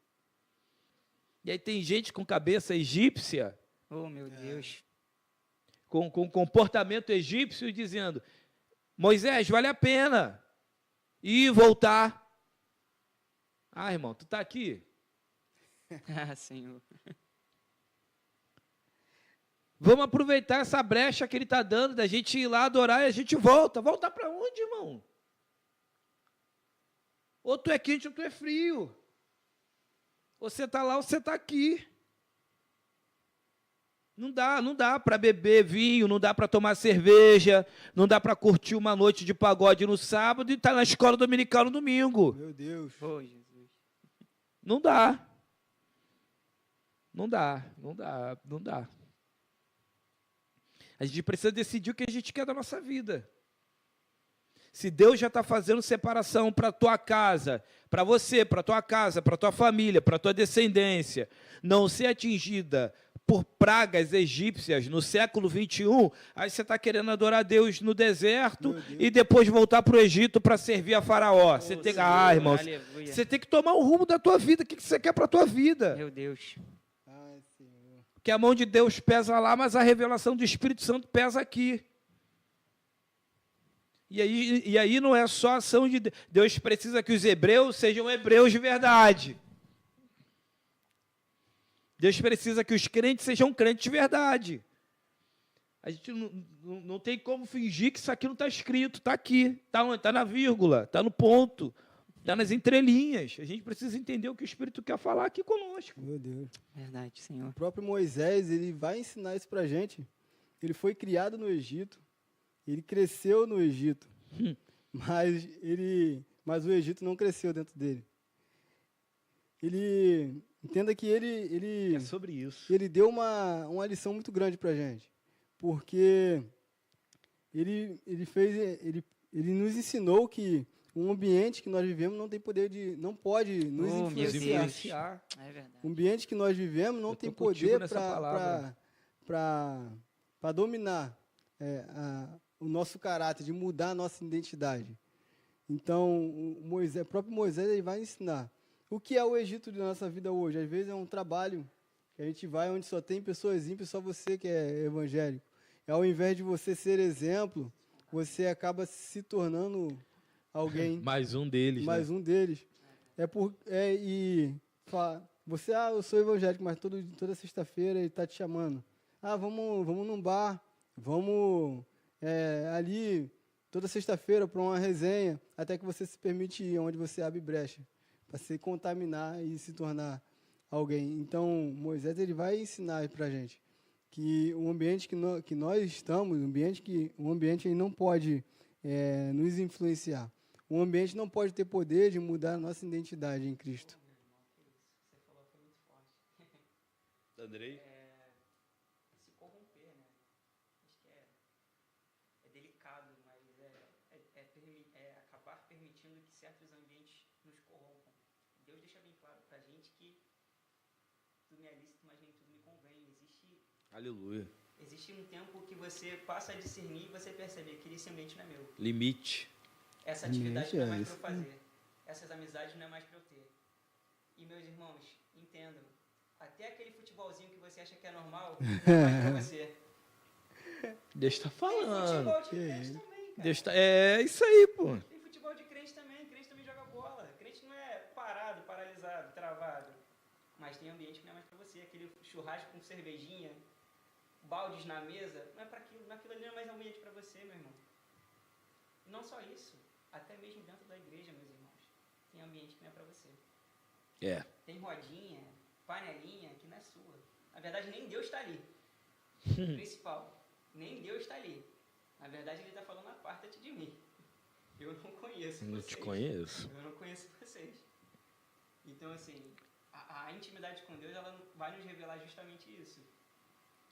E aí tem gente com cabeça egípcia Oh, meu Deus. Com o comportamento egípcio, dizendo: Moisés, vale a pena ir e voltar. Ah, irmão, tu está aqui? Ah, Senhor. Vamos aproveitar essa brecha que ele está dando, da gente ir lá adorar e a gente volta. Voltar para onde, irmão? Ou tu é quente ou tu é frio. Ou você está lá ou você está aqui. Não dá para beber vinho, não dá para tomar cerveja, não dá para curtir uma noite de pagode no sábado e estar na escola dominical no domingo. Meu Deus. Oh, Jesus. Não dá. Não dá. A gente precisa decidir o que a gente quer da nossa vida. Se Deus já está fazendo separação para a tua casa, para você, para a tua casa, para a tua família, para a tua descendência, não ser atingida por pragas egípcias no século 21, aí você está querendo adorar Deus no deserto e depois voltar para o Egito para servir a Faraó. Você tem, irmão, você tem que tomar o rumo da tua vida. O que você quer para a tua vida? Meu Deus. Que a mão de Deus pesa lá, mas a revelação do Espírito Santo pesa aqui. E aí não é só ação de Deus. Deus precisa que os hebreus sejam hebreus de verdade. Deus precisa que os crentes sejam crentes de verdade. A gente não tem como fingir que isso aqui não está escrito. Está aqui, está na vírgula, está no ponto, está nas entrelinhas. A gente precisa entender o que o Espírito quer falar aqui conosco. Meu Deus. Verdade, Senhor. O próprio Moisés, ele vai ensinar isso para a gente. Ele foi criado no Egito, ele cresceu no Egito, mas o Egito não cresceu dentro dele. Entenda que ele É sobre isso. Ele deu uma lição muito grande para a gente, porque ele nos ensinou que um ambiente que nós vivemos não pode nos influenciar. É verdade. O ambiente que nós vivemos não tem poder para dominar o nosso caráter, de mudar a nossa identidade. Então, o próprio Moisés, ele vai ensinar. O que é o Egito da nossa vida hoje? Às vezes é um trabalho que a gente vai onde só tem pessoas ímpias, só você que é evangélico. Ao invés de você ser exemplo, você acaba se tornando alguém. Mais um deles. Mais um deles. Você, eu sou evangélico, mas toda sexta-feira ele está te chamando. Vamos num bar, vamos ali toda sexta-feira para uma resenha, até que você se permite ir, onde você abre brecha, para se contaminar e se tornar alguém. Então, Moisés, ele vai ensinar para a gente que o ambiente que nós estamos, um ambiente ele não pode nos influenciar. O ambiente não pode ter poder de mudar a nossa identidade em Cristo. Você falou foi muito forte. Andrei? Se corromper, né? Acho que é delicado, mas é acabar permitindo que certos ambientes nos corrompam. Deus deixa bem claro pra gente que tudo me é lícito, mas nem tudo me convém. Aleluia. Existe um tempo que você passa a discernir e você percebe que esse ambiente não é meu. Limite. Essa atividade não é mais para eu fazer. Essas amizades não é mais para eu ter. E, meus irmãos, entendam. Até aquele futebolzinho que você acha que é normal, não é mais para você. Deus está falando. Tem futebol de crente também, cara. Deus tá... É isso aí, pô. Tem futebol de crente também joga bola. Crente não é parado, paralisado, travado. Mas tem ambiente que não é mais para você. Aquele churrasco com cervejinha, baldes na mesa, não é para aquilo. Aquilo ali não é mais ambiente para você, meu irmão. E não só isso, até mesmo dentro da igreja, meus irmãos, tem ambiente que não é para você. Tem rodinha, panelinha que não é sua. Na verdade, nem Deus está ali. Principal, nem Deus está ali. Na verdade, ele está falando, aparta-te de mim. Eu não conheço vocês. Não te conheço. Eu não conheço vocês. Então, assim, a intimidade com Deus, ela vai nos revelar justamente isso.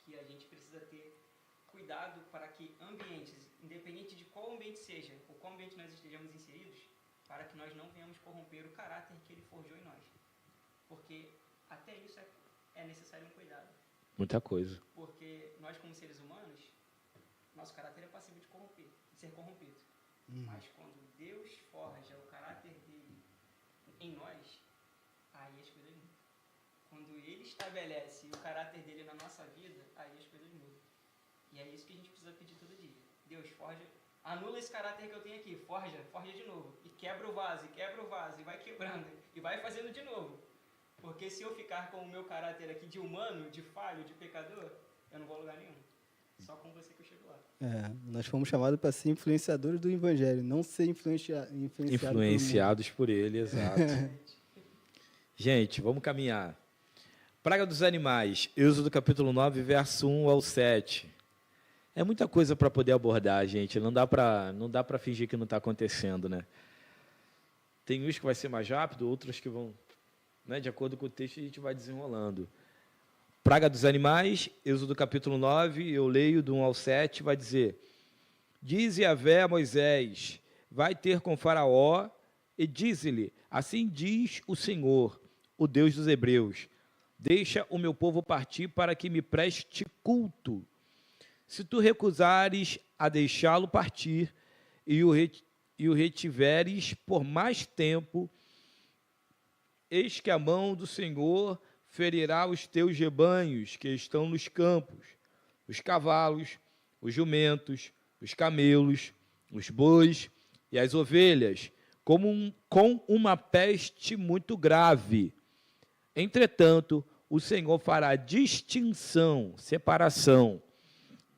Que a gente precisa ter cuidado para que ambientes, independente de qual ambiente seja, ou qual ambiente nós estejamos inseridos, para que nós não venhamos corromper o caráter que ele forjou em nós. Porque até isso é necessário um cuidado. Muita coisa. Porque nós, como seres humanos, nosso caráter é passível de ser corrompido. Mas quando Deus forja o caráter dele em nós, aí as coisas mudam. Quando ele estabelece o caráter dele na nossa vida, aí as coisas mudam. E é isso que a gente precisa pedir todo dia. Deus, forja, anula esse caráter que eu tenho aqui, forja de novo. E quebra o vaso, e vai quebrando, e vai fazendo de novo. Porque se eu ficar com o meu caráter aqui de humano, de falho, de pecador, eu não vou a lugar nenhum. Só com você que eu chego lá. Nós fomos chamados para ser influenciadores do Evangelho, não ser Influenciados por ele, exato. Gente, vamos caminhar. Praga dos animais, Êxodo capítulo 9, verso 1 ao 7. É muita coisa para poder abordar, gente. Não dá para fingir que não está acontecendo, né? Tem uns que vai ser mais rápido, outros que vão, né, de acordo com o texto, a gente vai desenrolando. Praga dos animais, Êxodo capítulo 9, eu leio do 1 ao 7, vai dizer: Diz Yahvé a Moisés, vai ter com Faraó, e diz-lhe, assim diz o Senhor, o Deus dos Hebreus, deixa o meu povo partir para que me preste culto. Se tu recusares a deixá-lo partir e o retiveres por mais tempo, eis que a mão do Senhor ferirá os teus rebanhos que estão nos campos, os cavalos, os jumentos, os camelos, os bois e as ovelhas, com uma peste muito grave. Entretanto, o Senhor fará distinção, separação,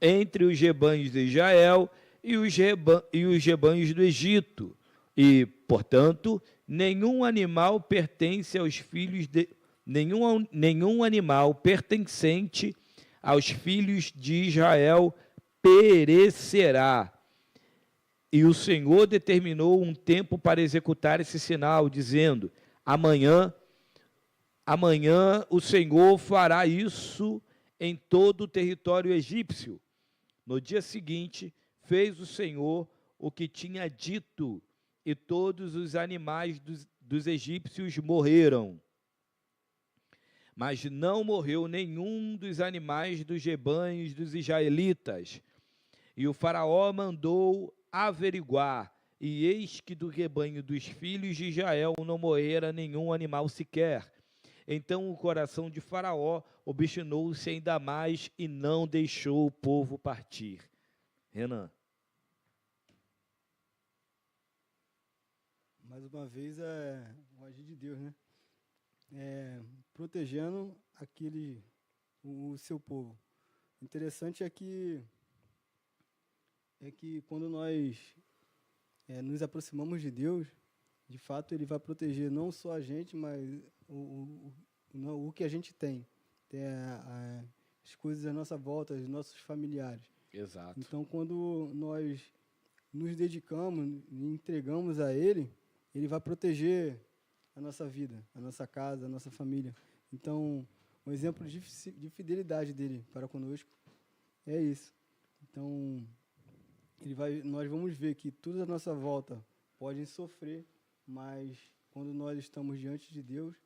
entre os rebanhos de Israel e os rebanhos do Egito. E, portanto, nenhum animal pertence aos filhos de... Nenhum animal pertencente aos filhos de Israel perecerá. E o Senhor determinou um tempo para executar esse sinal, dizendo: amanhã o Senhor fará isso em todo o território egípcio. No dia seguinte, fez o Senhor o que tinha dito, e todos os animais dos egípcios morreram. Mas não morreu nenhum dos animais dos rebanhos dos israelitas. E o faraó mandou averiguar, e eis que do rebanho dos filhos de Israel não morrera nenhum animal sequer. Então o coração de Faraó obstinou-se ainda mais e não deixou o povo partir. Renan. Mais uma vez, o agir de Deus, né? Protegendo o seu povo. Interessante é que quando nós nos aproximamos de Deus, de fato Ele vai proteger não só a gente, mas o que a gente tem. As coisas à nossa volta, os nossos familiares. Exato. Então, quando nós nos dedicamos e entregamos a Ele, Ele vai proteger a nossa vida, a nossa casa, a nossa família. Então, um exemplo de fidelidade dele para conosco é isso. Então, nós vamos ver que tudo à nossa volta podem sofrer, mas quando nós estamos diante de Deus,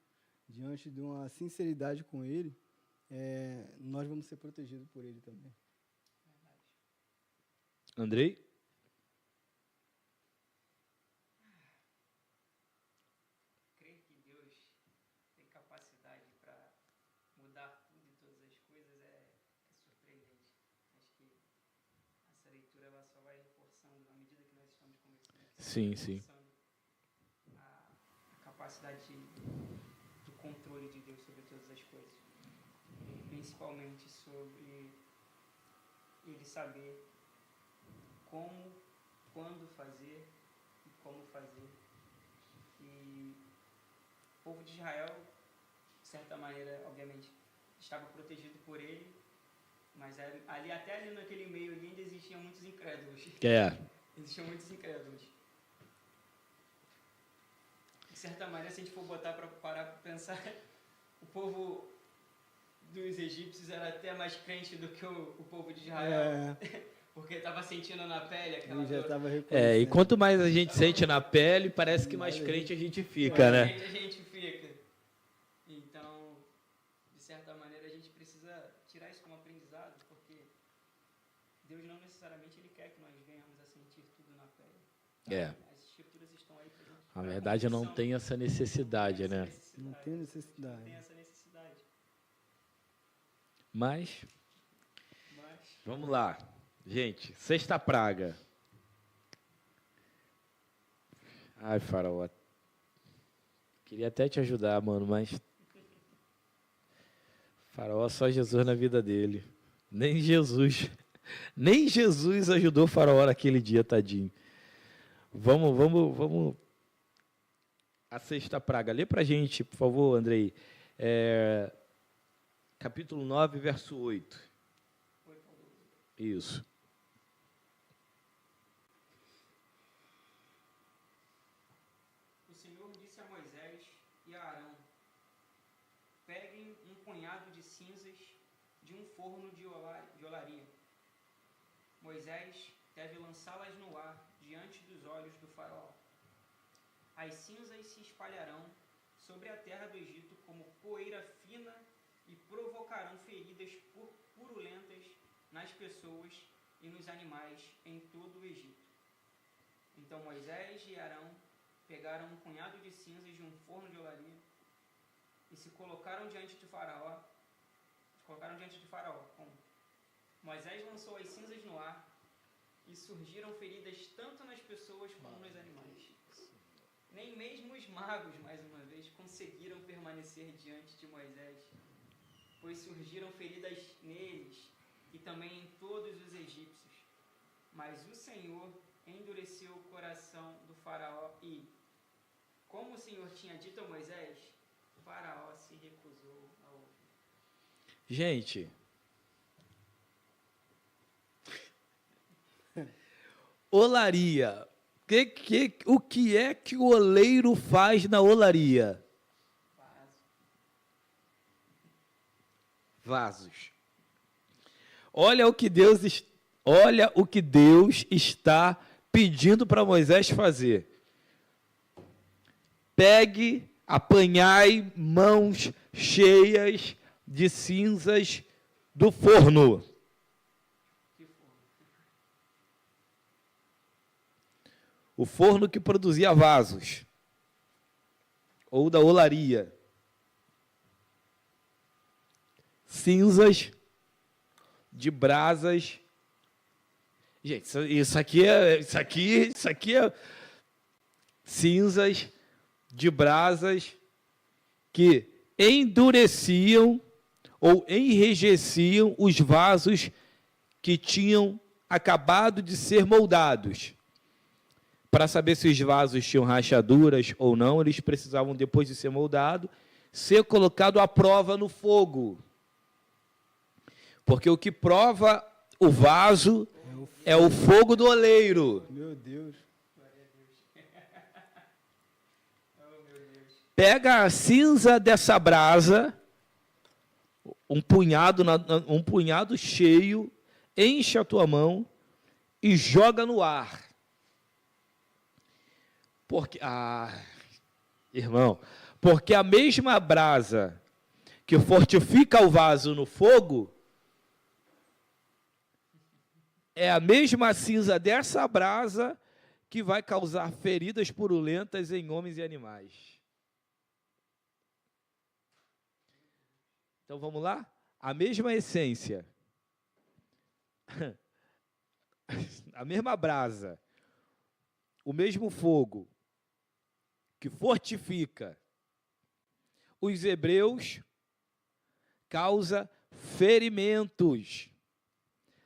diante de uma sinceridade com Ele, nós vamos ser protegidos por Ele também. Andrei? Sim, sim. A capacidade do controle de Deus sobre todas as coisas. E principalmente sobre Ele saber como, quando fazer e como fazer. E o povo de Israel, de certa maneira, obviamente, estava protegido por Ele, mas até ali naquele meio ali ainda existiam muitos incrédulos. Existiam muitos incrédulos. De certa maneira, se a gente for botar para parar para pensar, o povo dos egípcios era até mais crente do que o povo de Israel. Porque estava sentindo na pele aquela dor. E quanto mais a gente sente na pele, parece que mais crente a gente fica, né? Mais crente a gente fica. Então, de certa maneira, a gente precisa tirar isso como aprendizado, porque Deus não necessariamente Ele quer que nós venhamos a sentir tudo na pele. As escrituras estão aí para a gente. Na verdade, não tem essa necessidade, né? Não tem necessidade. Não tem essa necessidade. Mas, vamos lá. Gente, sexta praga. Ai, Faraó. Queria até te ajudar, mano, mas... Faraó, só Jesus na vida dele. Nem Jesus ajudou o Faraó naquele dia, tadinho. Vamos. A sexta praga. Lê pra gente, por favor, Andrei. Capítulo 9, verso 8. Isso. O Senhor disse a Moisés e a Arão: peguem um punhado de cinzas de um forno de olaria. Moisés deve lançá-las no ar diante dos olhos do faraó. As cinzas se espalharão sobre a terra do Egito como poeira fina e provocarão feridas purulentas nas pessoas e nos animais em todo o Egito. Então Moisés e Arão pegaram um punhado de cinzas de um forno de olaria e se colocaram diante de Faraó. Moisés lançou as cinzas no ar e surgiram feridas tanto nas pessoas como nos animais. Nem mesmo os magos, mais uma vez, conseguiram permanecer diante de Moisés, pois surgiram feridas neles e também em todos os egípcios. Mas o Senhor endureceu o coração do Faraó e, como o Senhor tinha dito a Moisés, Faraó se recusou a ouvir. Gente, olaria. O que é que o oleiro faz na olaria? Vasos. Olha o que Deus está pedindo para Moisés fazer. Pegue, apanhai mãos cheias de cinzas do forno. O forno que produzia vasos, ou da olaria. Cinzas de brasas. Gente, isso aqui é cinzas de brasas que endureciam ou enrijeciam os vasos que tinham acabado de ser moldados. Para saber se os vasos tinham rachaduras ou não, eles precisavam, depois de ser moldado, ser colocado à prova no fogo. Porque o que prova o vaso é o fogo do oleiro. Meu Deus. Pega a cinza dessa brasa, um punhado cheio, enche a tua mão e joga no ar. Porque a mesma brasa que fortifica o vaso no fogo é a mesma cinza dessa brasa que vai causar feridas purulentas em homens e animais. Então vamos lá? A mesma essência, a mesma brasa, o mesmo fogo que fortifica os hebreus causa ferimentos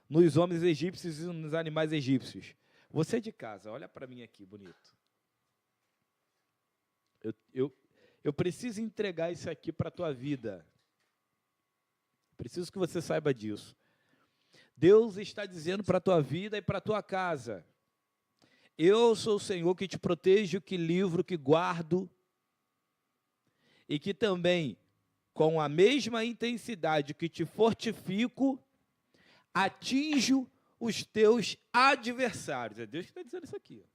nos homens egípcios e nos animais egípcios. Você de casa, olha para mim aqui, bonito. Eu preciso entregar isso aqui para a tua vida. Preciso que você saiba disso. Deus está dizendo para a tua vida e para a tua casa: eu sou o Senhor que te protejo, que livro, que guardo, e que também, com a mesma intensidade que te fortifico, atinjo os teus adversários. É Deus que está dizendo isso aqui.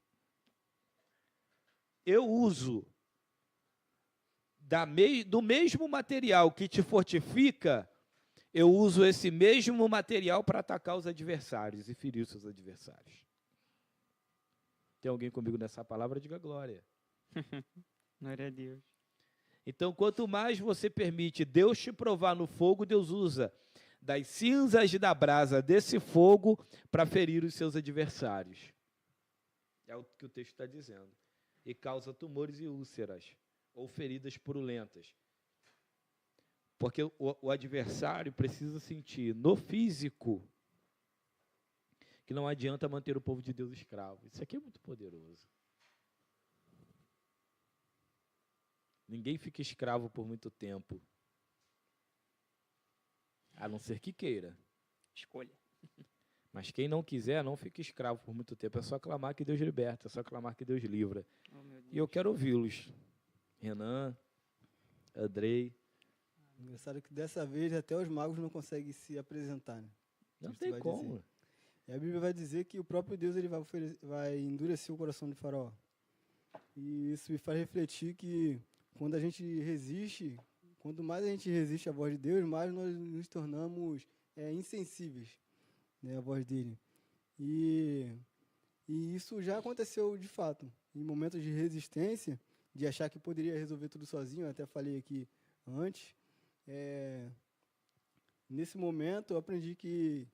Eu uso do mesmo material que te fortifica, eu uso esse mesmo material para atacar os adversários e ferir os seus adversários. Tem alguém comigo nessa palavra? Diga glória. Glória a Deus. Então, quanto mais você permite Deus te provar no fogo, Deus usa das cinzas da brasa desse fogo para ferir os seus adversários. É o que o texto está dizendo. E causa tumores e úlceras, ou feridas purulentas. Porque o adversário precisa sentir no físico que não adianta manter o povo de Deus escravo. Isso aqui é muito poderoso. Ninguém fica escravo por muito tempo. A não ser que queira. Escolha. Mas quem não quiser, não fica escravo por muito tempo. É só clamar que Deus liberta, é só clamar que Deus livra. Oh, meu Deus. E eu quero ouvi-los. Renan, Andrei. Engraçado que dessa vez até os magos não conseguem se apresentar, né? Não Isso tem vai como. dizer. E a Bíblia vai dizer que o próprio Deus ele vai endurecer o coração de Faraó. E isso me faz refletir que quando a gente resiste, quanto mais a gente resiste à voz de Deus, mais nós nos tornamos insensíveis, né, à voz dele. E isso já aconteceu de fato. Em momentos de resistência, de achar que poderia resolver tudo sozinho, eu até falei aqui antes, nesse momento eu aprendi que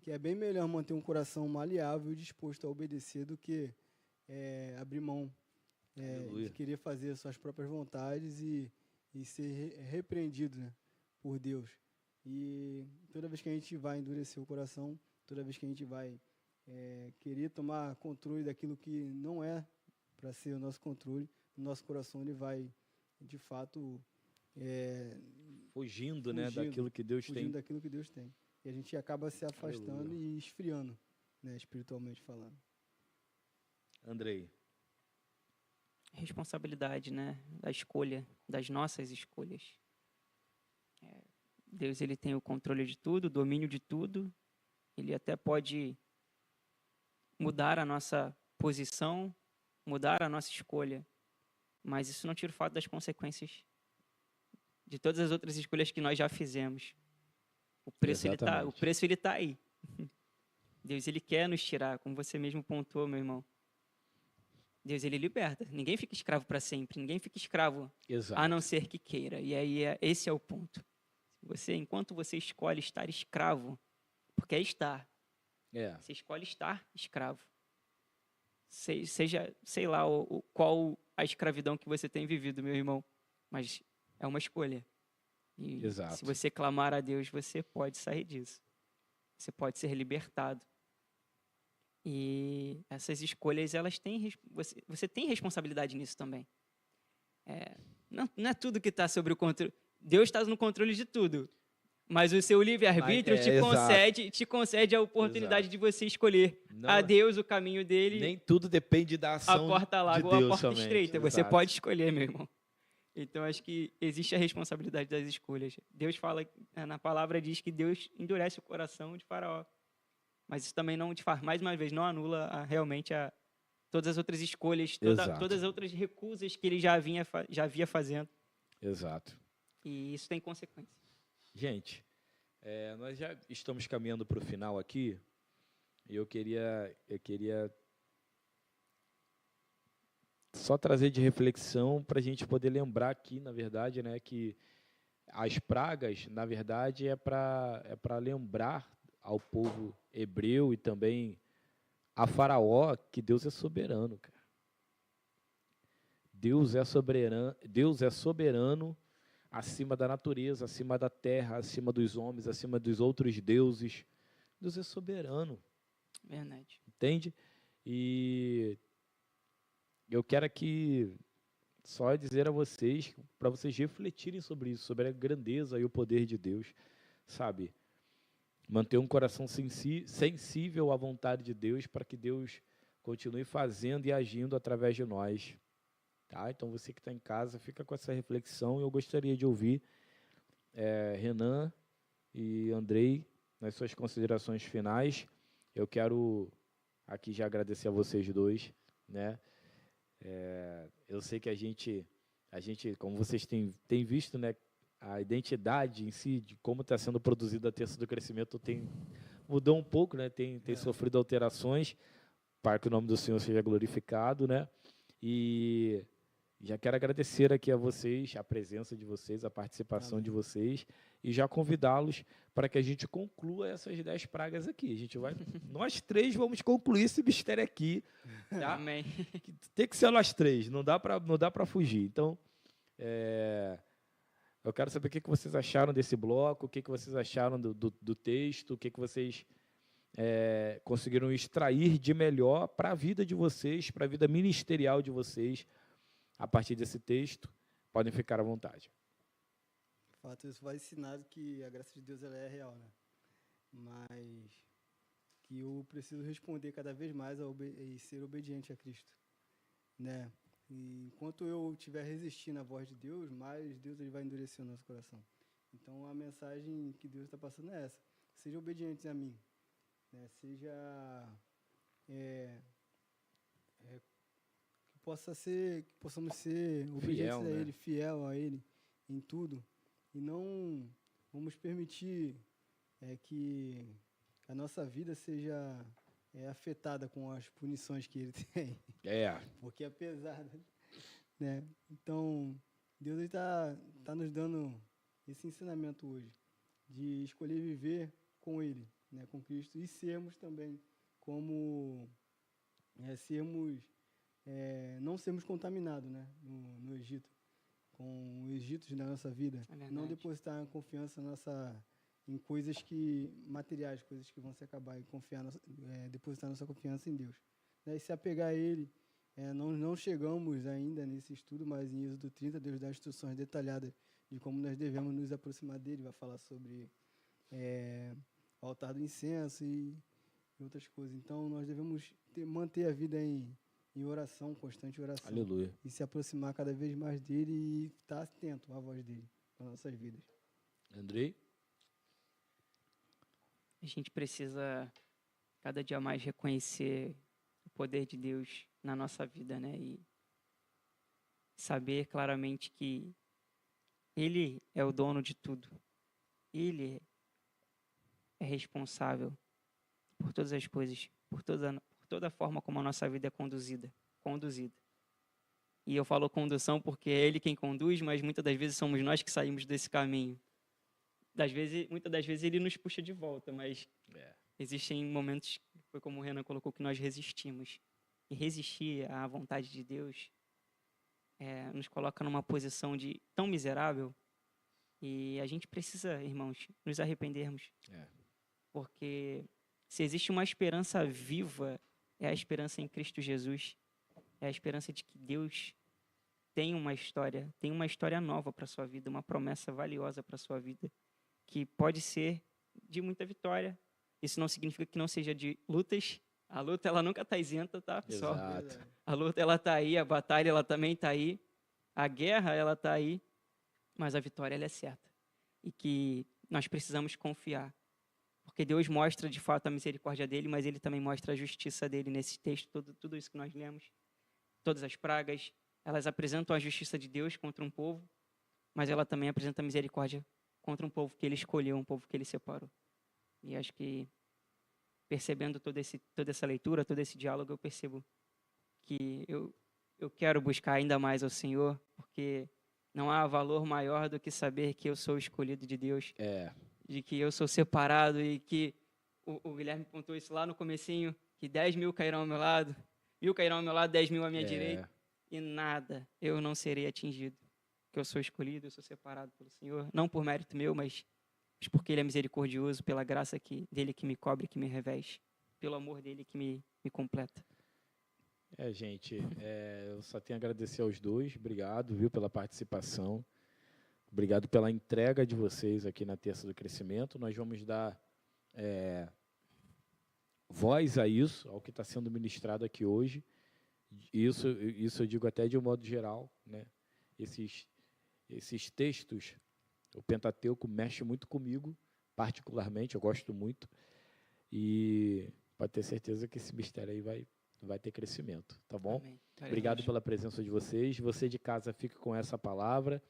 é bem melhor manter um coração maleável e disposto a obedecer do que abrir mão de querer fazer as suas próprias vontades e ser repreendido, né, por Deus. E toda vez que a gente vai endurecer o coração, toda vez que a gente vai querer tomar controle daquilo que não é para ser o nosso controle, o nosso coração ele vai, de fato, Fugindo, né, daquilo que Deus tem. Fugindo daquilo que Deus tem. E a gente acaba se afastando e esfriando, né, espiritualmente falando. Andrei. Responsabilidade, né, da escolha, das nossas escolhas. Deus ele tem o controle de tudo, o domínio de tudo. Ele até pode mudar a nossa posição, mudar a nossa escolha, mas isso não tira o fato das consequências de todas as outras escolhas que nós já fizemos. O preço ele tá aí. Deus ele quer nos tirar, como você mesmo pontuou, meu irmão. Deus ele liberta. Ninguém fica escravo para sempre. Ninguém fica escravo, Exato. a não ser que queira. E aí esse é o ponto. Enquanto você escolhe estar escravo, porque é estar. Você escolhe estar escravo. Seja, sei lá, qual a escravidão que você tem vivido, meu irmão. Mas é uma escolha. E Exato. se você clamar a Deus, você pode sair disso. Você pode ser libertado. E essas escolhas, elas têm, você tem responsabilidade nisso também. Não é tudo que está sobre o controle. Deus está no controle de tudo. Mas o seu livre-arbítrio te concede a oportunidade de você escolher a Deus, o caminho dele. Nem tudo depende da ação a porta larga ou a porta estreita. Exato. Você pode escolher, meu irmão. Então, acho que existe a responsabilidade das escolhas. Deus fala, na palavra diz que Deus endurece o coração de Faraó. Mas isso também não te faz, mais uma vez, não anula realmente todas as outras escolhas, todas as outras recusas que ele já havia fazendo. Exato. E isso tem consequências. Gente, nós já estamos caminhando para o final aqui. E eu queria só trazer de reflexão para a gente poder lembrar aqui, na verdade, né, que as pragas, na verdade, é para lembrar ao povo hebreu e também a Faraó que Deus é soberano, cara. Deus é soberano acima da natureza, acima da terra, acima dos homens, acima dos outros deuses. Deus é soberano. Verdade. Entende? E eu quero aqui só dizer a vocês, para vocês refletirem sobre isso, sobre a grandeza e o poder de Deus, sabe? Manter um coração sensível à vontade de Deus, para que Deus continue fazendo e agindo através de nós. Tá? Então, você que está em casa, fica com essa reflexão. Eu gostaria de ouvir Renan e Andrei nas suas considerações finais. Eu quero aqui já agradecer a vocês dois, né? Eu sei que a gente, como vocês têm visto, né, a identidade em si, de como está sendo produzida a Terça do Crescimento, mudou um pouco, né? Tem sofrido alterações, para que o nome do Senhor seja glorificado, né? E Já quero agradecer aqui a vocês, a presença de vocês, a participação de vocês, e já convidá-los para que a gente conclua essas 10 pragas aqui. A gente vai, nós três vamos concluir esse mistério aqui. Tá? Amém. Tem que ser nós três, não dá para fugir. Então, eu quero saber o que vocês acharam desse bloco, o que vocês acharam do texto, o que vocês conseguiram extrair de melhor para a vida de vocês, para a vida ministerial de vocês, a partir desse texto. Podem ficar à vontade. De fato, isso vai ensinar que a graça de Deus ela é real, né? Mas que eu preciso responder cada vez mais e ser obediente a Cristo, né? E enquanto eu estiver resistindo à voz de Deus, mais Deus ele vai endurecer o nosso coração. Então, a mensagem que Deus está passando é essa. Seja obediente a mim, né? Seja... que possamos ser obedientes a Ele, fiel a Ele em tudo, e não vamos permitir que a nossa vida seja afetada com as punições que Ele tem, porque é pesado, né? Então, Deus está nos dando esse ensinamento hoje, de escolher viver com Ele, né, com Cristo, e sermos também como não sermos contaminados, né, no Egito, com o Egito na nossa vida, não depositar confiança em coisas materiais, coisas que vão se acabar, e depositar nossa confiança em Deus, né, e se apegar a Ele. Nós não chegamos ainda nesse estudo, mas em Êxodo 30 Deus dá instruções detalhadas de como nós devemos nos aproximar dele, vai falar sobre o altar do incenso e outras coisas. Então nós devemos manter a vida em oração, constante oração. Aleluia. E se aproximar cada vez mais dele e estar atento à voz dele nas nossas vidas. Andrei? A gente precisa cada dia mais reconhecer o poder de Deus na nossa vida, né? E saber claramente que Ele é o dono de tudo. Ele é responsável por todas as coisas, por toda a forma como a nossa vida é conduzida. E eu falo condução porque é Ele quem conduz, mas muitas das vezes somos nós que saímos desse caminho. Muitas das vezes Ele nos puxa de volta, mas existem momentos, foi como o Renan colocou, que nós resistimos. E resistir à vontade de Deus nos coloca numa posição de tão miserável, e a gente precisa, irmãos, nos arrependermos. Porque se existe uma esperança viva, é a esperança em Cristo Jesus. É a esperança de que Deus tem uma história nova para a sua vida, uma promessa valiosa para a sua vida, que pode ser de muita vitória. Isso não significa que não seja de lutas. A luta, ela nunca está isenta, tá, pessoal? Exato. A luta, ela está aí, a batalha, ela também está aí, a guerra, ela está aí, mas a vitória, ela é certa. E que nós precisamos confiar. Porque Deus mostra, de fato, a misericórdia dele, mas ele também mostra a justiça dele nesse texto, tudo isso que nós lemos. Todas as pragas, elas apresentam a justiça de Deus contra um povo, mas ela também apresenta a misericórdia contra um povo que ele escolheu, um povo que ele separou. E acho que, percebendo toda essa leitura, todo esse diálogo, eu percebo que eu quero buscar ainda mais ao Senhor, porque não há valor maior do que saber que eu sou escolhido de Deus, de que eu sou separado, e que o Guilherme pontuou isso lá no comecinho, que 10 mil cairão ao meu lado, 1.000 cairão ao meu lado, 10 mil à minha direita, e nada, eu não serei atingido, que eu sou escolhido, eu sou separado pelo Senhor, não por mérito meu, mas porque Ele é misericordioso, pela graça dele que me cobre, que me reveste, pelo amor dele que me completa. Gente, eu só tenho a agradecer aos dois. Obrigado, viu, pela participação. Obrigado pela entrega de vocês aqui na Terça do Crescimento. Nós vamos dar voz a isso, ao que está sendo ministrado aqui hoje. Isso eu digo até de um modo geral, né? Esses textos, o Pentateuco mexe muito comigo, particularmente, eu gosto muito. E pode ter certeza que esse mistério aí vai ter crescimento, tá bom? Amém. Obrigado pela presença de vocês. Você de casa fica com essa palavra.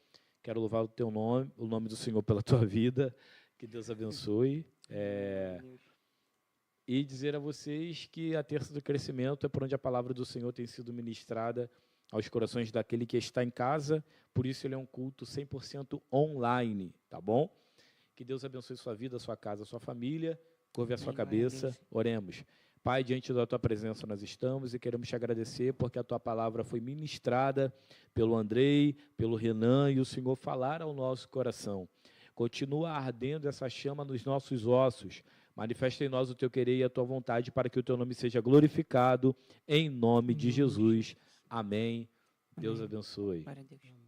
Quero louvar o teu nome, o nome do Senhor pela tua vida. Que Deus abençoe. E dizer a vocês que a Terça do Crescimento é por onde a palavra do Senhor tem sido ministrada aos corações daquele que está em casa, por isso ele é um culto 100% online, tá bom? Que Deus abençoe sua vida, sua casa, sua família, curve a sua Amém, glória a cabeça, Deus. oremos. Pai, diante da tua presença nós estamos e queremos te agradecer porque a tua palavra foi ministrada pelo Andrei, pelo Renan e o Senhor falar ao nosso coração. Continua ardendo essa chama nos nossos ossos. Manifesta em nós o teu querer e a tua vontade para que o teu nome seja glorificado em nome de Jesus. Amém. Deus Amém. abençoe. Glória a Deus.